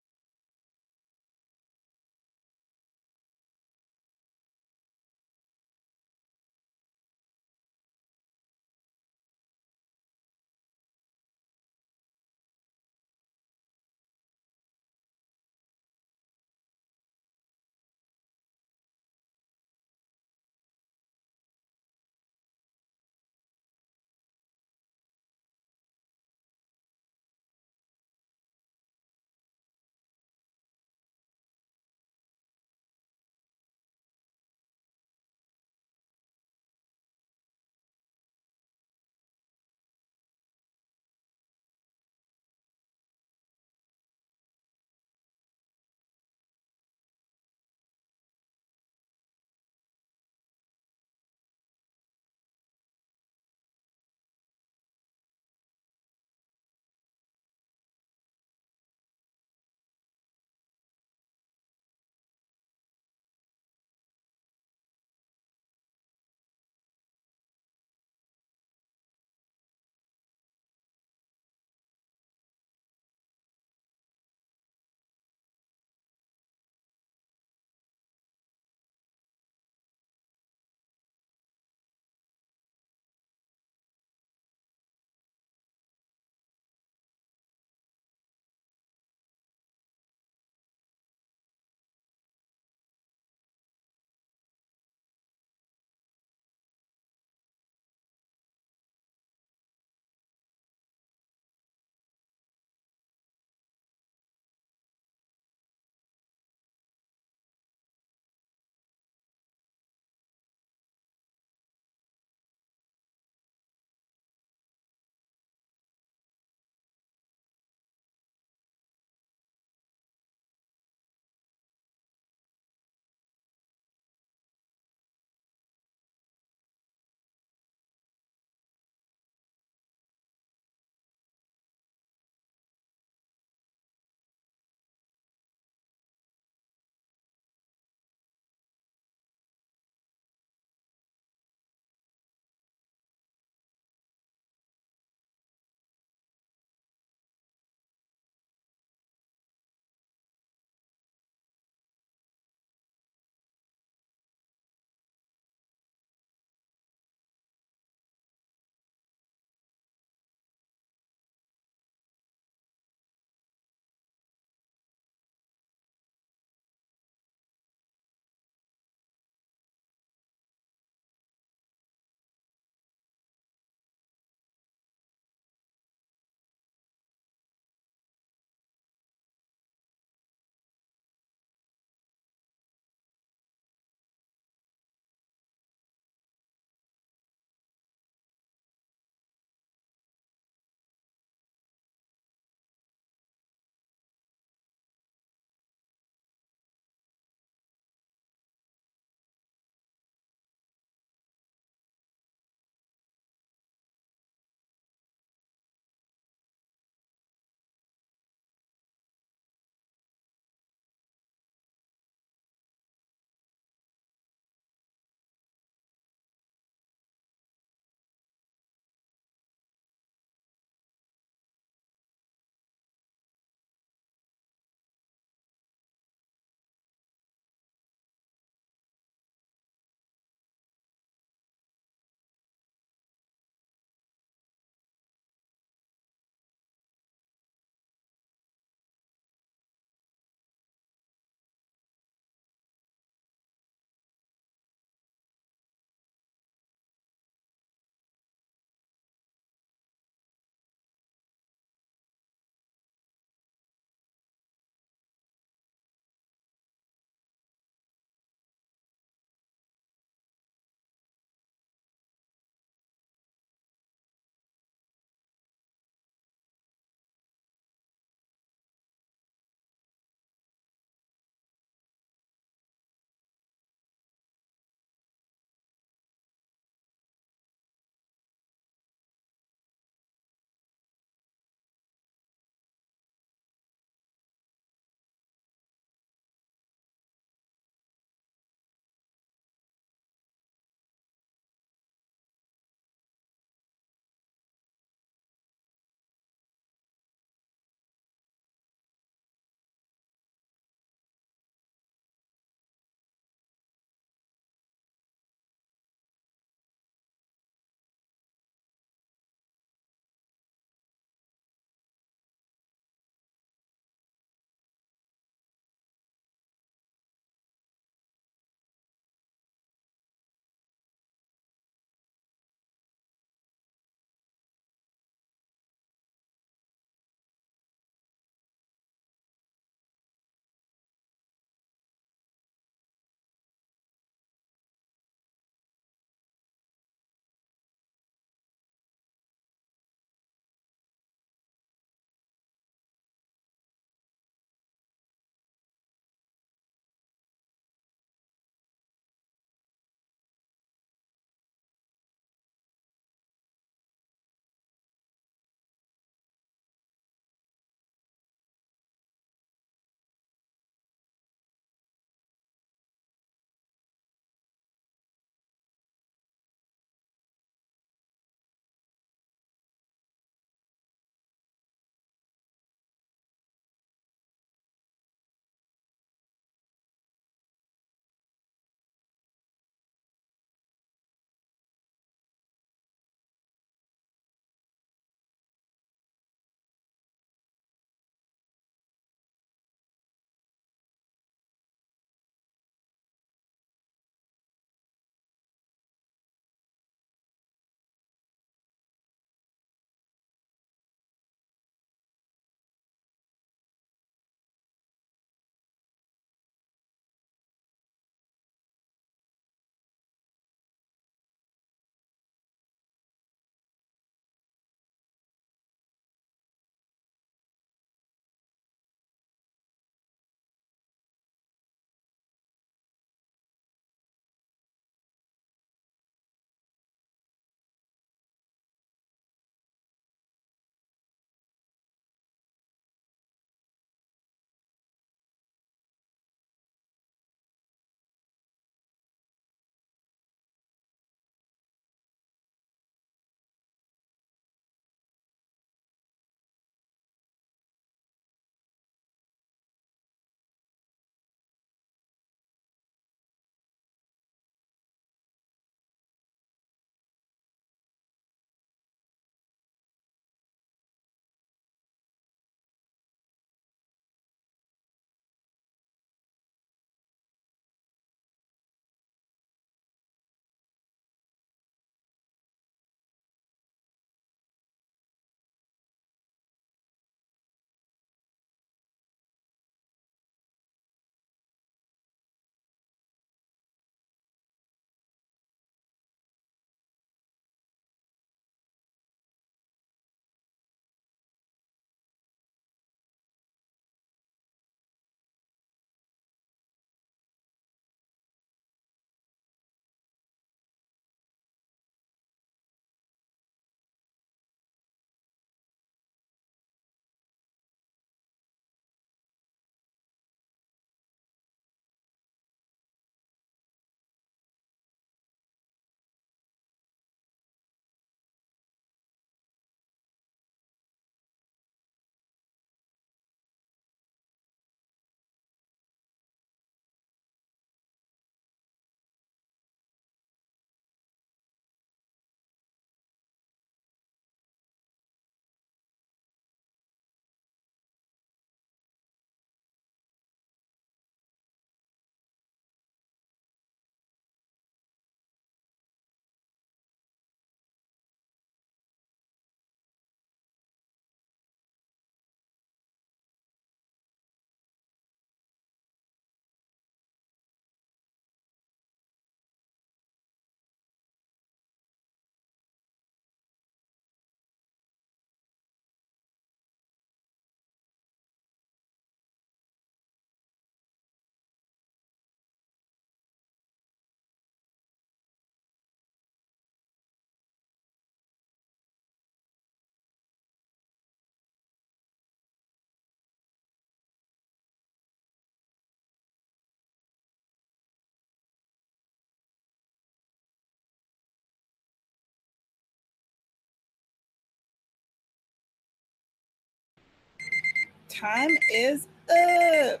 Time is up.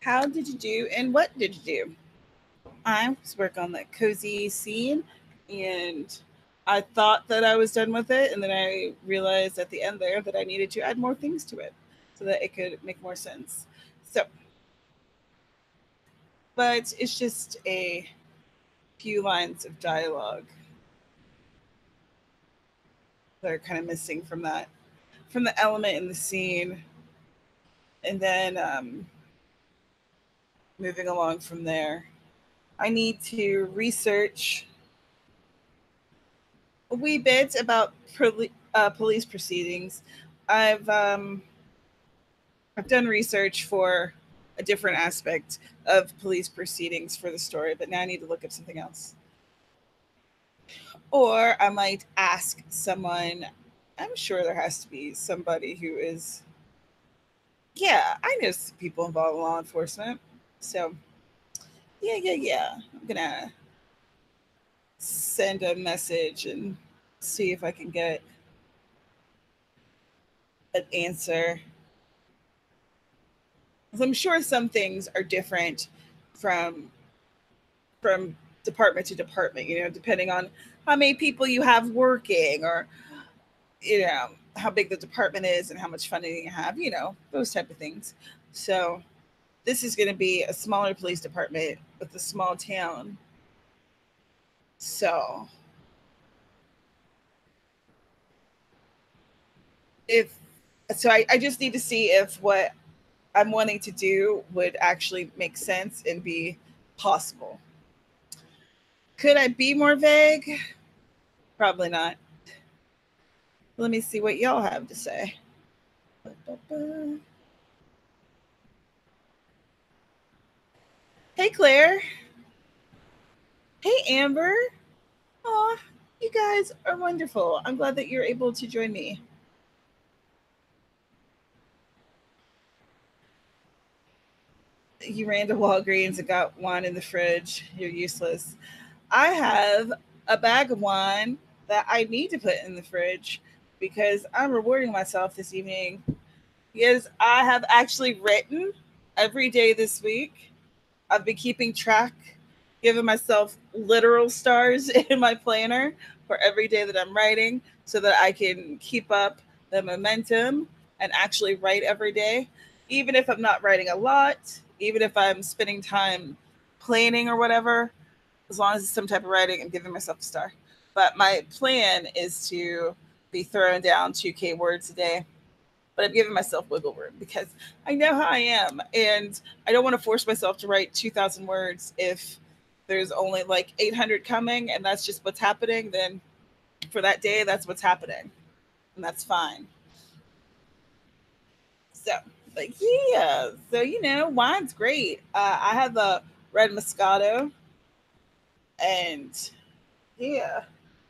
How did you do and what did you do? I was working on that cozy scene, and I thought that I was done with it, and then I realized at the end there that I needed to add more things to it so that it could make more sense. So, but it's just a few lines of dialogue that are kind of missing from the element in the scene, and then moving along from there. I need to research a wee bit about police proceedings. I've um, I've done research for a different aspect of police proceedings for the story, but now I need to look up something else. Or I might ask someone. I'm sure there has to be somebody who is. Yeah, I know some people involved in law enforcement. So yeah. I'm gonna send a message and see if I can get an answer. 'Cause I'm sure some things are different from from department to department, depending on how many people you have working, or how big the department is and how much funding you have, those type of things. So this is going to be a smaller police department with a small town. So if I just need to see if what I'm wanting to do would actually make sense and be possible. Could I be more vague? Probably not. Let me see what y'all have to say. Hey, Claire. Hey, Amber. Aw, you guys are wonderful. I'm glad that you're able to join me. You ran to Walgreens and got wine in the fridge. You're useless. I have a bag of wine that I need to put in the fridge because I'm rewarding myself this evening. Because I have actually written every day this week. I've been keeping track, giving myself literal stars in my planner for every day that I'm writing so that I can keep up the momentum and actually write every day. Even if I'm not writing a lot, even if I'm spending time planning or whatever, as long as it's some type of writing, I'm giving myself a star. But my plan is to be throwing down 2K words a day, but I'm giving myself wiggle room because I know how I am. And I don't want to force myself to write 2,000 words if there's only like 800 coming and that's just what's happening. Then for that day, that's what's happening. And that's fine. So, like, yeah. So, wine's great. I have a red Moscato, and yeah,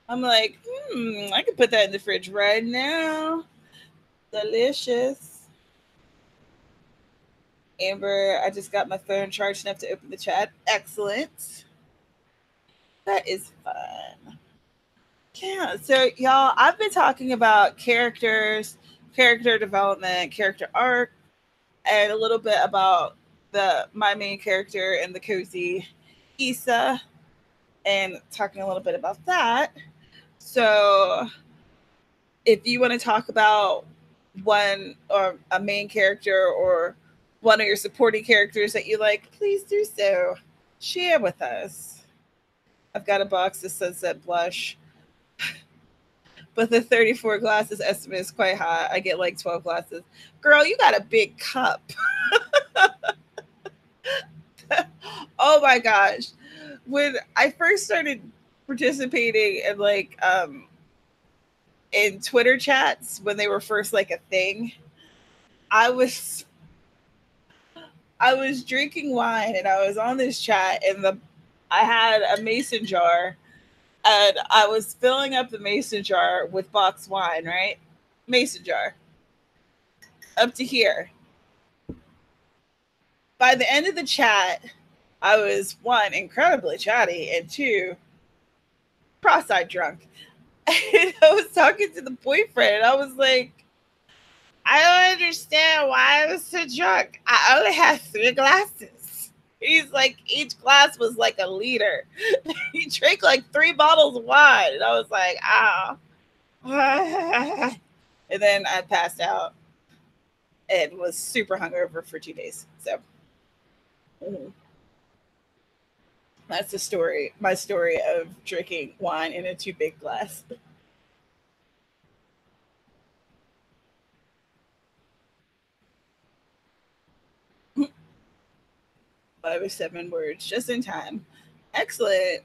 I'm like, I could put that in the fridge right now. Delicious. Amber, I just got my phone charged enough to open the chat. Excellent. That is fun. Yeah. So, y'all, I've been talking about characters, character development, character arc, and a little bit about the my main character and the cozy Issa, and talking a little bit about that. So, if you want to talk about one or a main character or one of your supporting characters that you like, please do so. Share with us. I've got a box that says that blush, but the 34 glasses estimate is quite high. I get like 12 glasses. Girl, you got a big cup. Oh my gosh. When I first started participating in in Twitter chats when they were first like a thing, I was I was drinking wine and I was on this chat, and I had a mason jar, and I was filling up the mason jar with box wine, right? Mason jar up to here. By the end of the chat, I was one, incredibly chatty, and two, cross-eyed drunk. And I was talking to the boyfriend, and I was like, I don't understand why I was so drunk. I only had 3 glasses. He's like, each glass was like a liter. He drank like 3 bottles of wine. And I was like, ah. And then I passed out and was super hungover for 2 days. So mhm, that's the story. My story of drinking wine in a too big glass. 5 or 7 words, just in time. Excellent.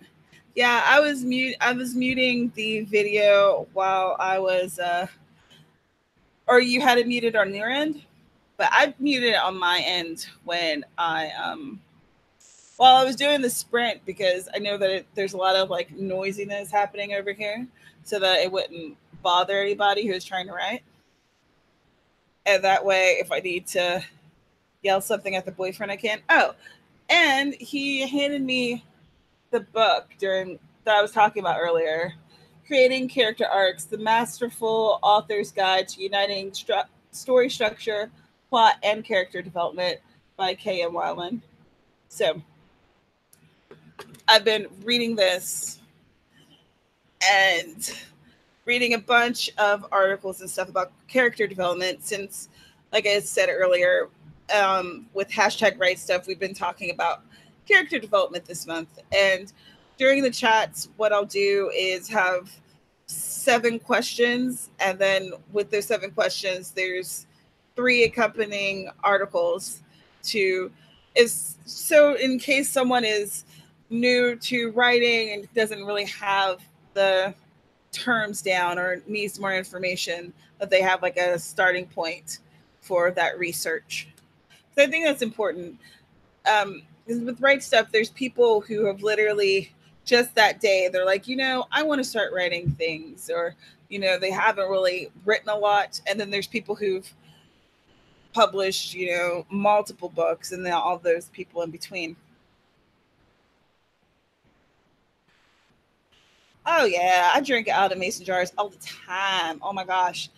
Yeah, I was muting the video while I was or you had it muted on your end, but I muted it on my end when I while I was doing the sprint because I know that there's a lot of like noisiness happening over here, so that it wouldn't bother anybody who's trying to write. And that way, if I need to yell something at the boyfriend, I can. Oh, and he handed me the book during that I was talking about earlier, Creating Character Arcs: The Masterful Author's Guide to Uniting Story Structure, Plot, and Character Development by K.M. Weiland. So I've been reading this and reading a bunch of articles and stuff about character development since, like I said earlier, with hashtag right stuff, we've been talking about character development this month. And during the chats, what I'll do is have 7 questions. And then with those 7 questions, there's 3 accompanying articles to is so in case someone is new to writing and doesn't really have the terms down or needs more information, that they have like a starting point for that research. So I think that's important. With Right Stuff, there's people who have literally just that day, they're like, I want to start writing things, or, they haven't really written a lot. And then there's people who've published, multiple books, and then all those people in between. Oh yeah, I drink out of mason jars all the time. Oh my gosh.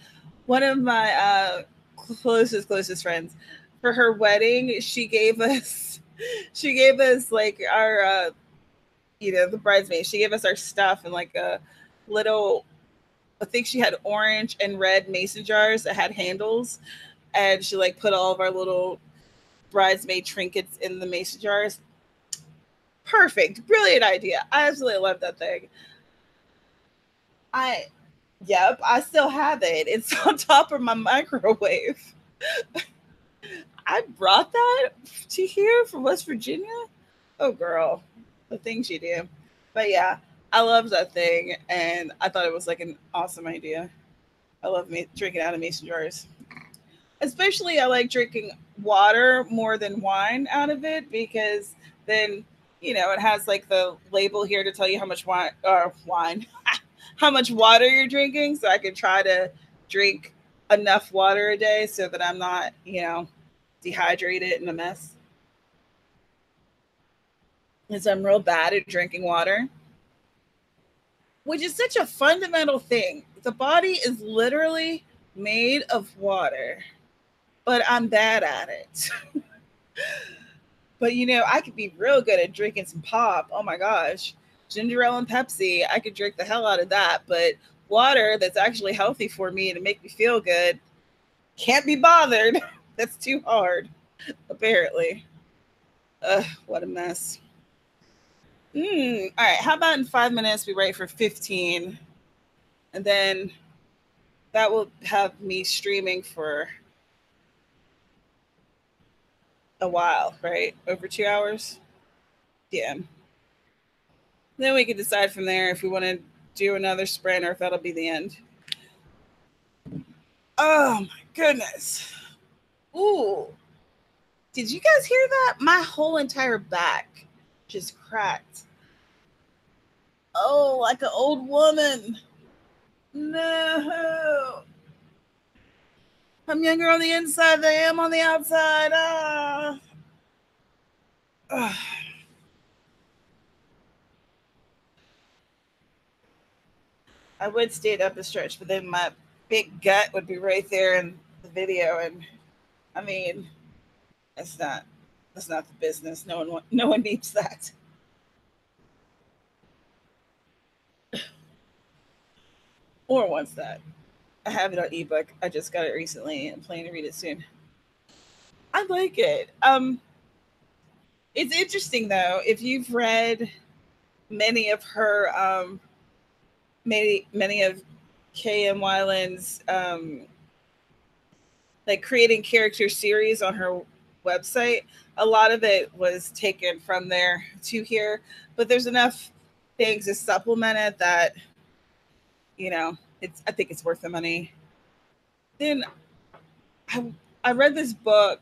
One of my closest friends, for her wedding, she gave us like our the bridesmaids. She gave us our stuff and like a little, I think she had orange and red mason jars that had handles, and she like put all of our little bridesmaid trinkets in the mason jars. Perfect. Brilliant idea. I absolutely love that thing. I Yep, I still have it. It's on top of my microwave. I brought that to here from West Virginia. Oh, girl, the things you do. But yeah, I love that thing, and I thought it was like an awesome idea. I love drinking out of mason jars. Especially, I like drinking water more than wine out of it because then it has like the label here to tell you how much wine how much water you're drinking, so I can try to drink enough water a day so that I'm not dehydrated and a mess. Because I'm real bad at drinking water, which is such a fundamental thing. The body is literally made of water, but I'm bad at it. But I could be real good at drinking some pop. Oh my gosh. Ginger ale and Pepsi, I could drink the hell out of that. But water that's actually healthy for me to make me feel good, can't be bothered. That's too hard, apparently. Ugh, what a mess. All right, how about in 5 minutes we write for 15, and then that will have me streaming for a while, right? Over 2 hours? Yeah. Then we can decide from there if we want to do another sprint or if that'll be the end. Oh my goodness. Ooh. Did you guys hear that? My whole entire back just cracked. Oh, like an old woman. No. I'm younger on the inside than I am on the outside. Ah. Ugh. I would stand up a stretch, but then my big gut would be right there in the video, and I mean, that's not that's not the business. No one needs that or wants that. I have it on ebook. I just got it recently and plan to read it soon. I like it. It's interesting though. If you've read many of her, many of K.M. Weiland's, like creating character series on her website, a lot of it was taken from there to here. But there's enough things to supplement it that it's. I think it's worth the money. Then I I read this book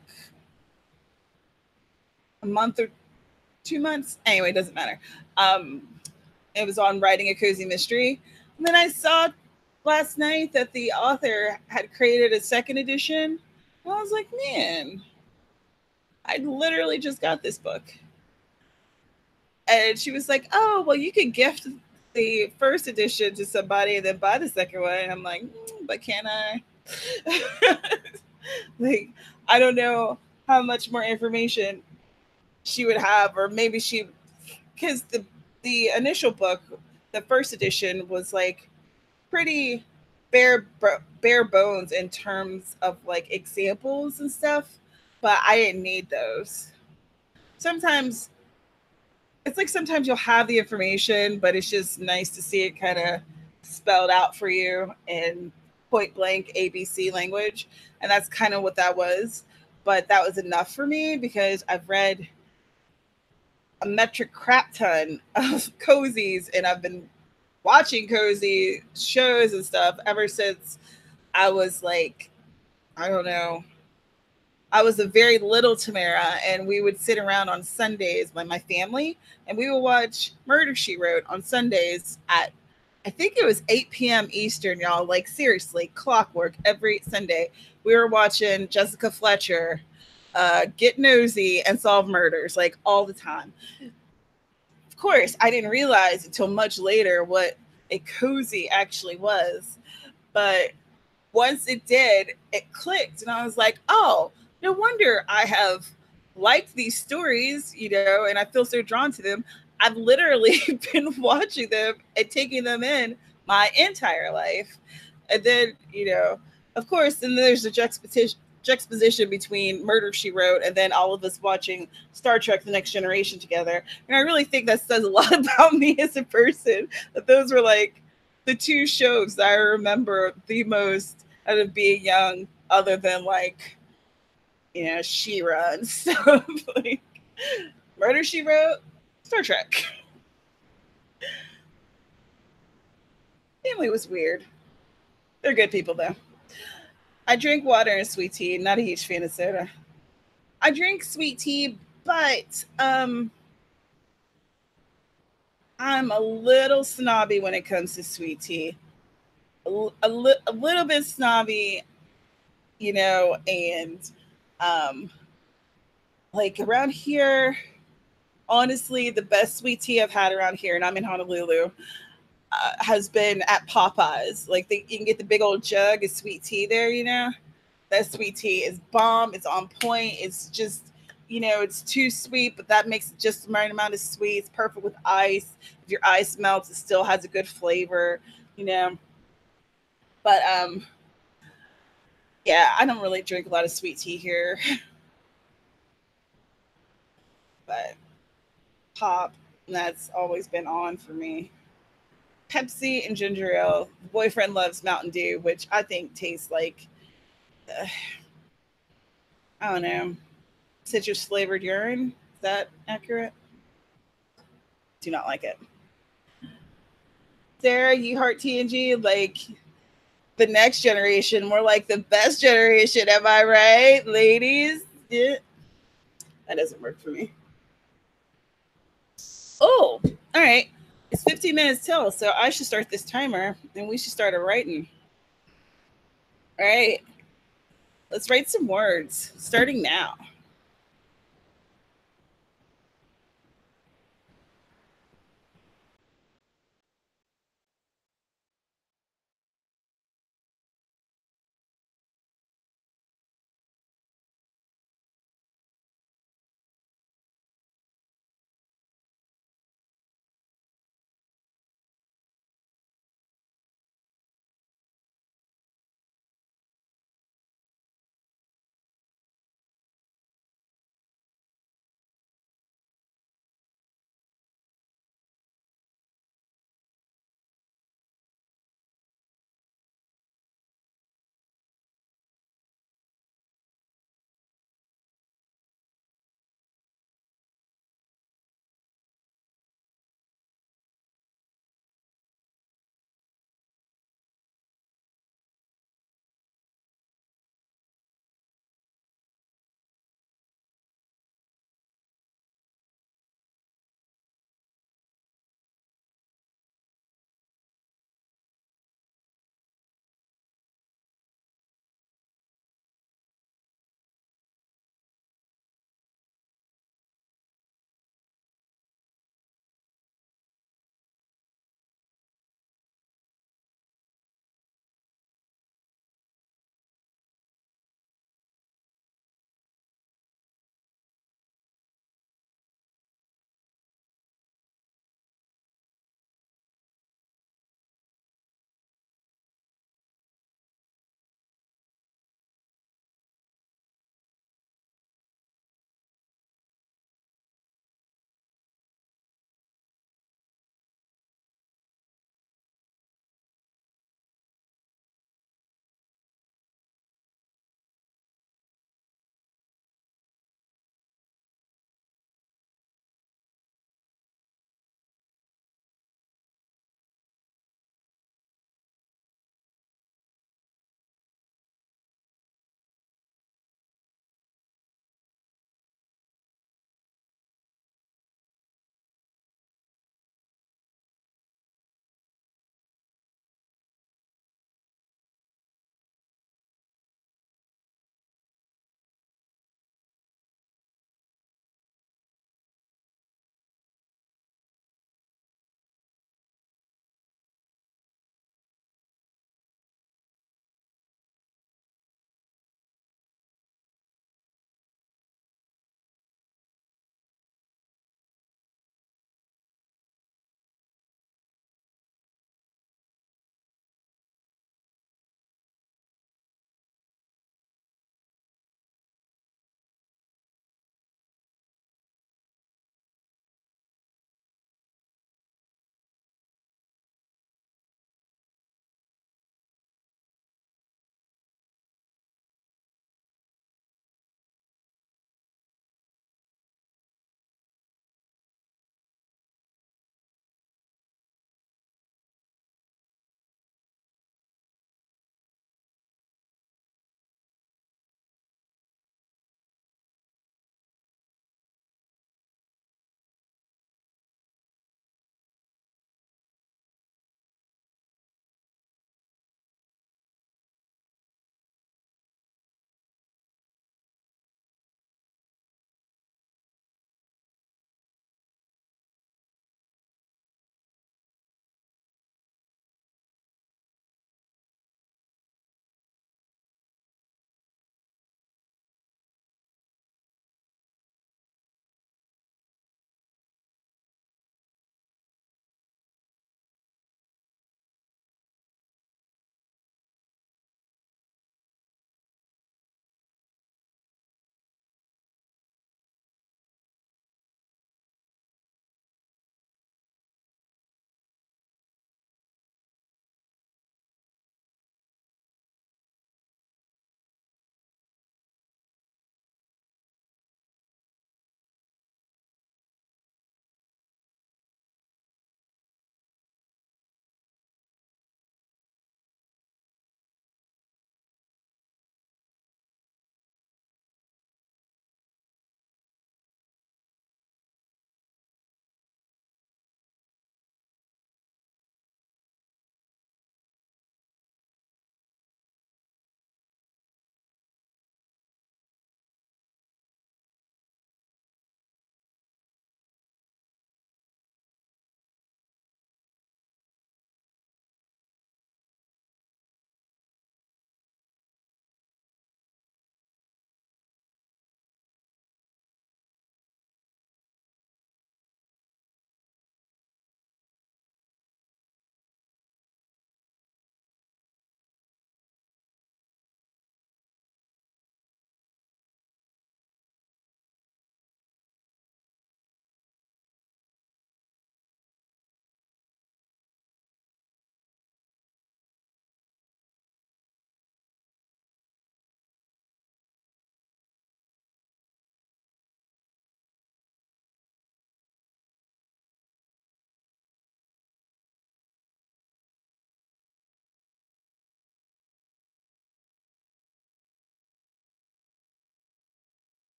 a month or 2 months. Anyway, it doesn't matter. Um, it was on writing a cozy mystery. And then I saw last night that the author had created a second edition. And I was like, man, I literally just got this book. And she was like, oh, well, you could gift the first edition to somebody and then buy the second one. And I'm like, but can I? Like, I don't know how much more information she would have, or maybe she, because the initial book, the first edition, was like pretty bare bones in terms of like examples and stuff, but I didn't need those. Sometimes it's like sometimes you'll have the information, but it's just nice to see it kind of spelled out for you in point blank ABC language, and that's kind of what that was. But that was enough for me because I've read a metric crap ton of cozies, and I've been watching cozy shows and stuff ever since I was like, I don't know, I was a very little Tamara, and we would sit around on Sundays by my family, and we would watch Murder She Wrote on Sundays at, I think it was 8 p.m. Eastern, y'all. Like, seriously, clockwork every Sunday. We were watching Jessica Fletcher, Get Nosy, and Solve Murders, like, all the time. Of course, I didn't realize until much later what a cozy actually was. But once it did, it clicked. And I was like, oh, no wonder I have liked these stories, and I feel so drawn to them. I've literally been watching them and taking them in my entire life. And then, of course, then there's a juxtaposition between Murder She Wrote and then all of us watching Star Trek The Next Generation together. And I really think that says a lot about me as a person, that those were like the two shows that I remember the most out of being young, other than like, She-Ra and stuff. Like Murder She Wrote, Star Trek. Family was weird. They're good people though. I drink water and sweet tea. Not a huge fan of soda. I drink sweet tea, but I'm a little snobby when it comes to sweet tea. A little bit snobby, and um, like around here, honestly, the best sweet tea I've had around here, and I'm in Honolulu, has been at Popeyes. Like, you can get the big old jug of sweet tea there, That sweet tea is bomb. It's on point. It's just, it's too sweet, but that makes it just the right amount of sweet. It's perfect with ice. If your ice melts, it still has a good flavor, you know. But yeah, I don't really drink a lot of sweet tea here. But pop, that's always been on for me. Pepsi and ginger ale. Boyfriend loves Mountain Dew, which I think tastes like, uh, I don't know, citrus flavored urine. Is that accurate? Do not like it. Sarah, you heart TNG, like the next generation, more like the best generation. Am I right, ladies? Yeah. That doesn't work for me. Oh, all right. It's 15 minutes till, so I should start this timer and we should start a writing. All right. Let's write some words starting now.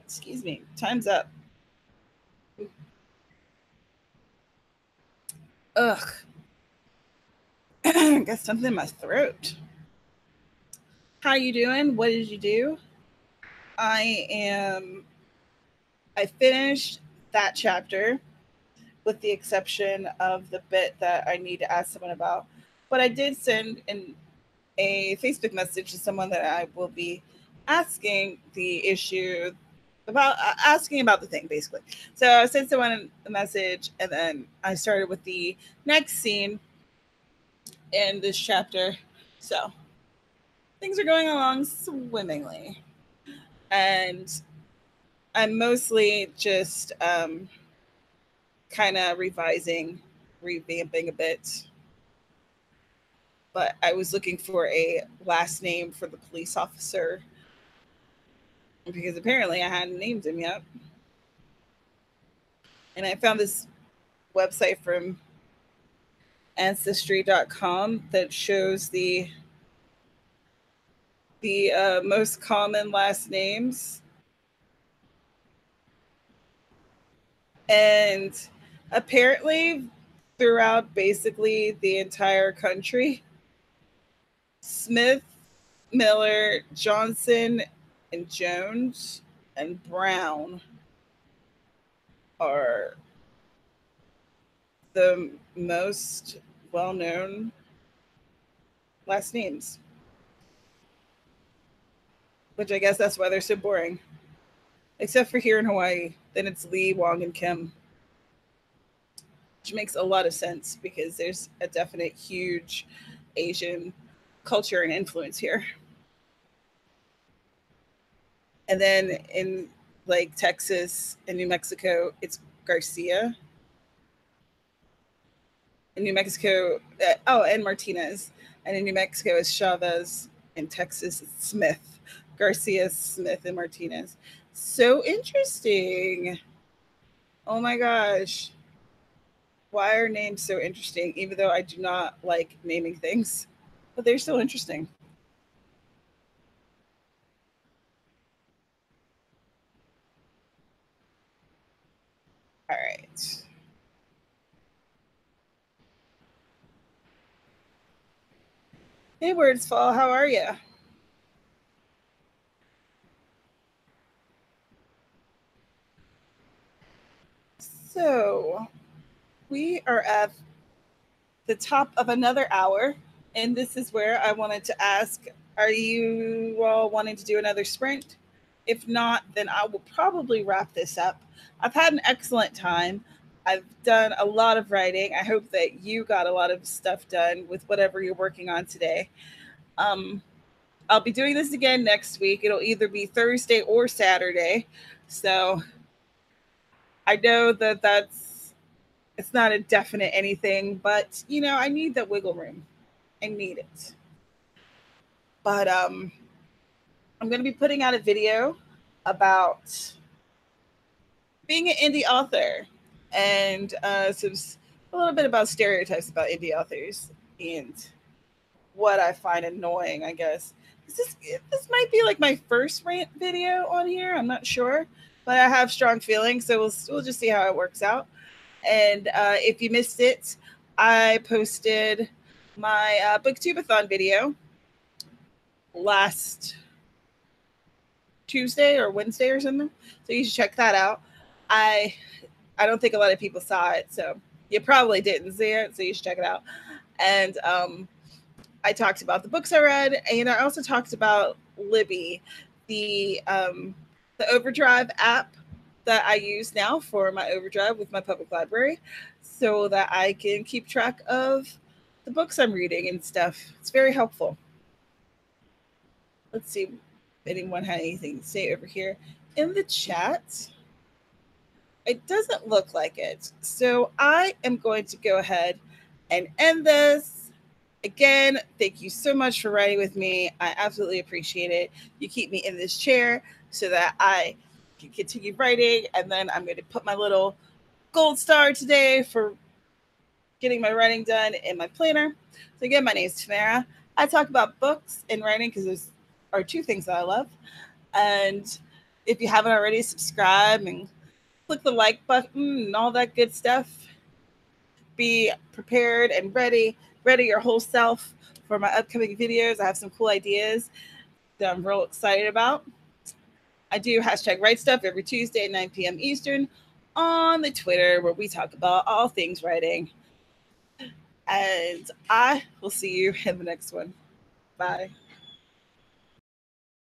Excuse me. Time's up. Ugh. Got something in my throat. How you doing? What did you do? I am. I finished that chapter with the exception of the bit that I need to ask someone about. But I did send a Facebook message to someone that I will be asking the issue about, asking about the thing basically. So I sent someone a message, and then I started with the next scene in this chapter. So things are going along swimmingly, and I'm mostly just kind of revising, revamping a bit. But I was looking for a last name for the police officer because apparently I hadn't named him yet. And I found this website from ancestry.com that shows the most common last names, and apparently throughout basically the entire country, Smith, Miller, Johnson, and Jones and Brown are the most well-known last names, which I guess that's why they're so boring. Except for here in Hawaii, then it's Lee, Wong, and Kim, which makes a lot of sense because there's a definite huge Asian culture and influence here. And then in like Texas and New Mexico, it's Garcia. In New Mexico, and Martinez. And in New Mexico, it's Chavez. In Texas, it's Smith. Garcia, Smith, and Martinez. So interesting. Oh my gosh. Why are names so interesting? Even though I do not like naming things, but they're still interesting. All right. Hey, Words Fall, how are you? So, we are at the top of another hour, and this is where I wanted to ask, are you all wanting to do another sprint? If not, then I will probably wrap this up. I've had an excellent time. I've done a lot of writing. I hope that you got a lot of stuff done with whatever you're working on today. Um, I'll be doing this again next week. It'll either be Thursday or Saturday. So I know that it's not a definite anything, but I need that wiggle room. I need it. But I'm going to be putting out a video about being an indie author, and a little bit about stereotypes about indie authors and what I find annoying, I guess. This might be like my first rant video on here. I'm not sure, but I have strong feelings, so we'll just see how it works out. And if you missed it, I posted my booktubeathon video last Tuesday or Wednesday or something. So you should check that out. I I don't think a lot of people saw it, so you probably didn't see it. So you should check it out. And I talked about the books I read, and I also talked about Libby, the Overdrive app that I use now for my Overdrive with my public library, so that I can keep track of the books I'm reading and stuff. It's very helpful. Let's see if anyone had anything to say over here in the chat. It doesn't look like it. So I am going to go ahead and end this. Again, thank you so much for writing with me. I absolutely appreciate it. You keep me in this chair so that I can continue writing. And then I'm going to put my little gold star today for getting my writing done in my planner. So again, my name is Tamara. I talk about books and writing because there's are two things that I love. And if you haven't already, subscribe and click the like button and all that good stuff. Be prepared and ready your whole self for my upcoming videos. I have some cool ideas that I'm real excited about. I do hashtag Write Stuff every Tuesday at 9 p.m. Eastern on the Twitter, where we talk about all things writing. And I will see you in the next one. Bye.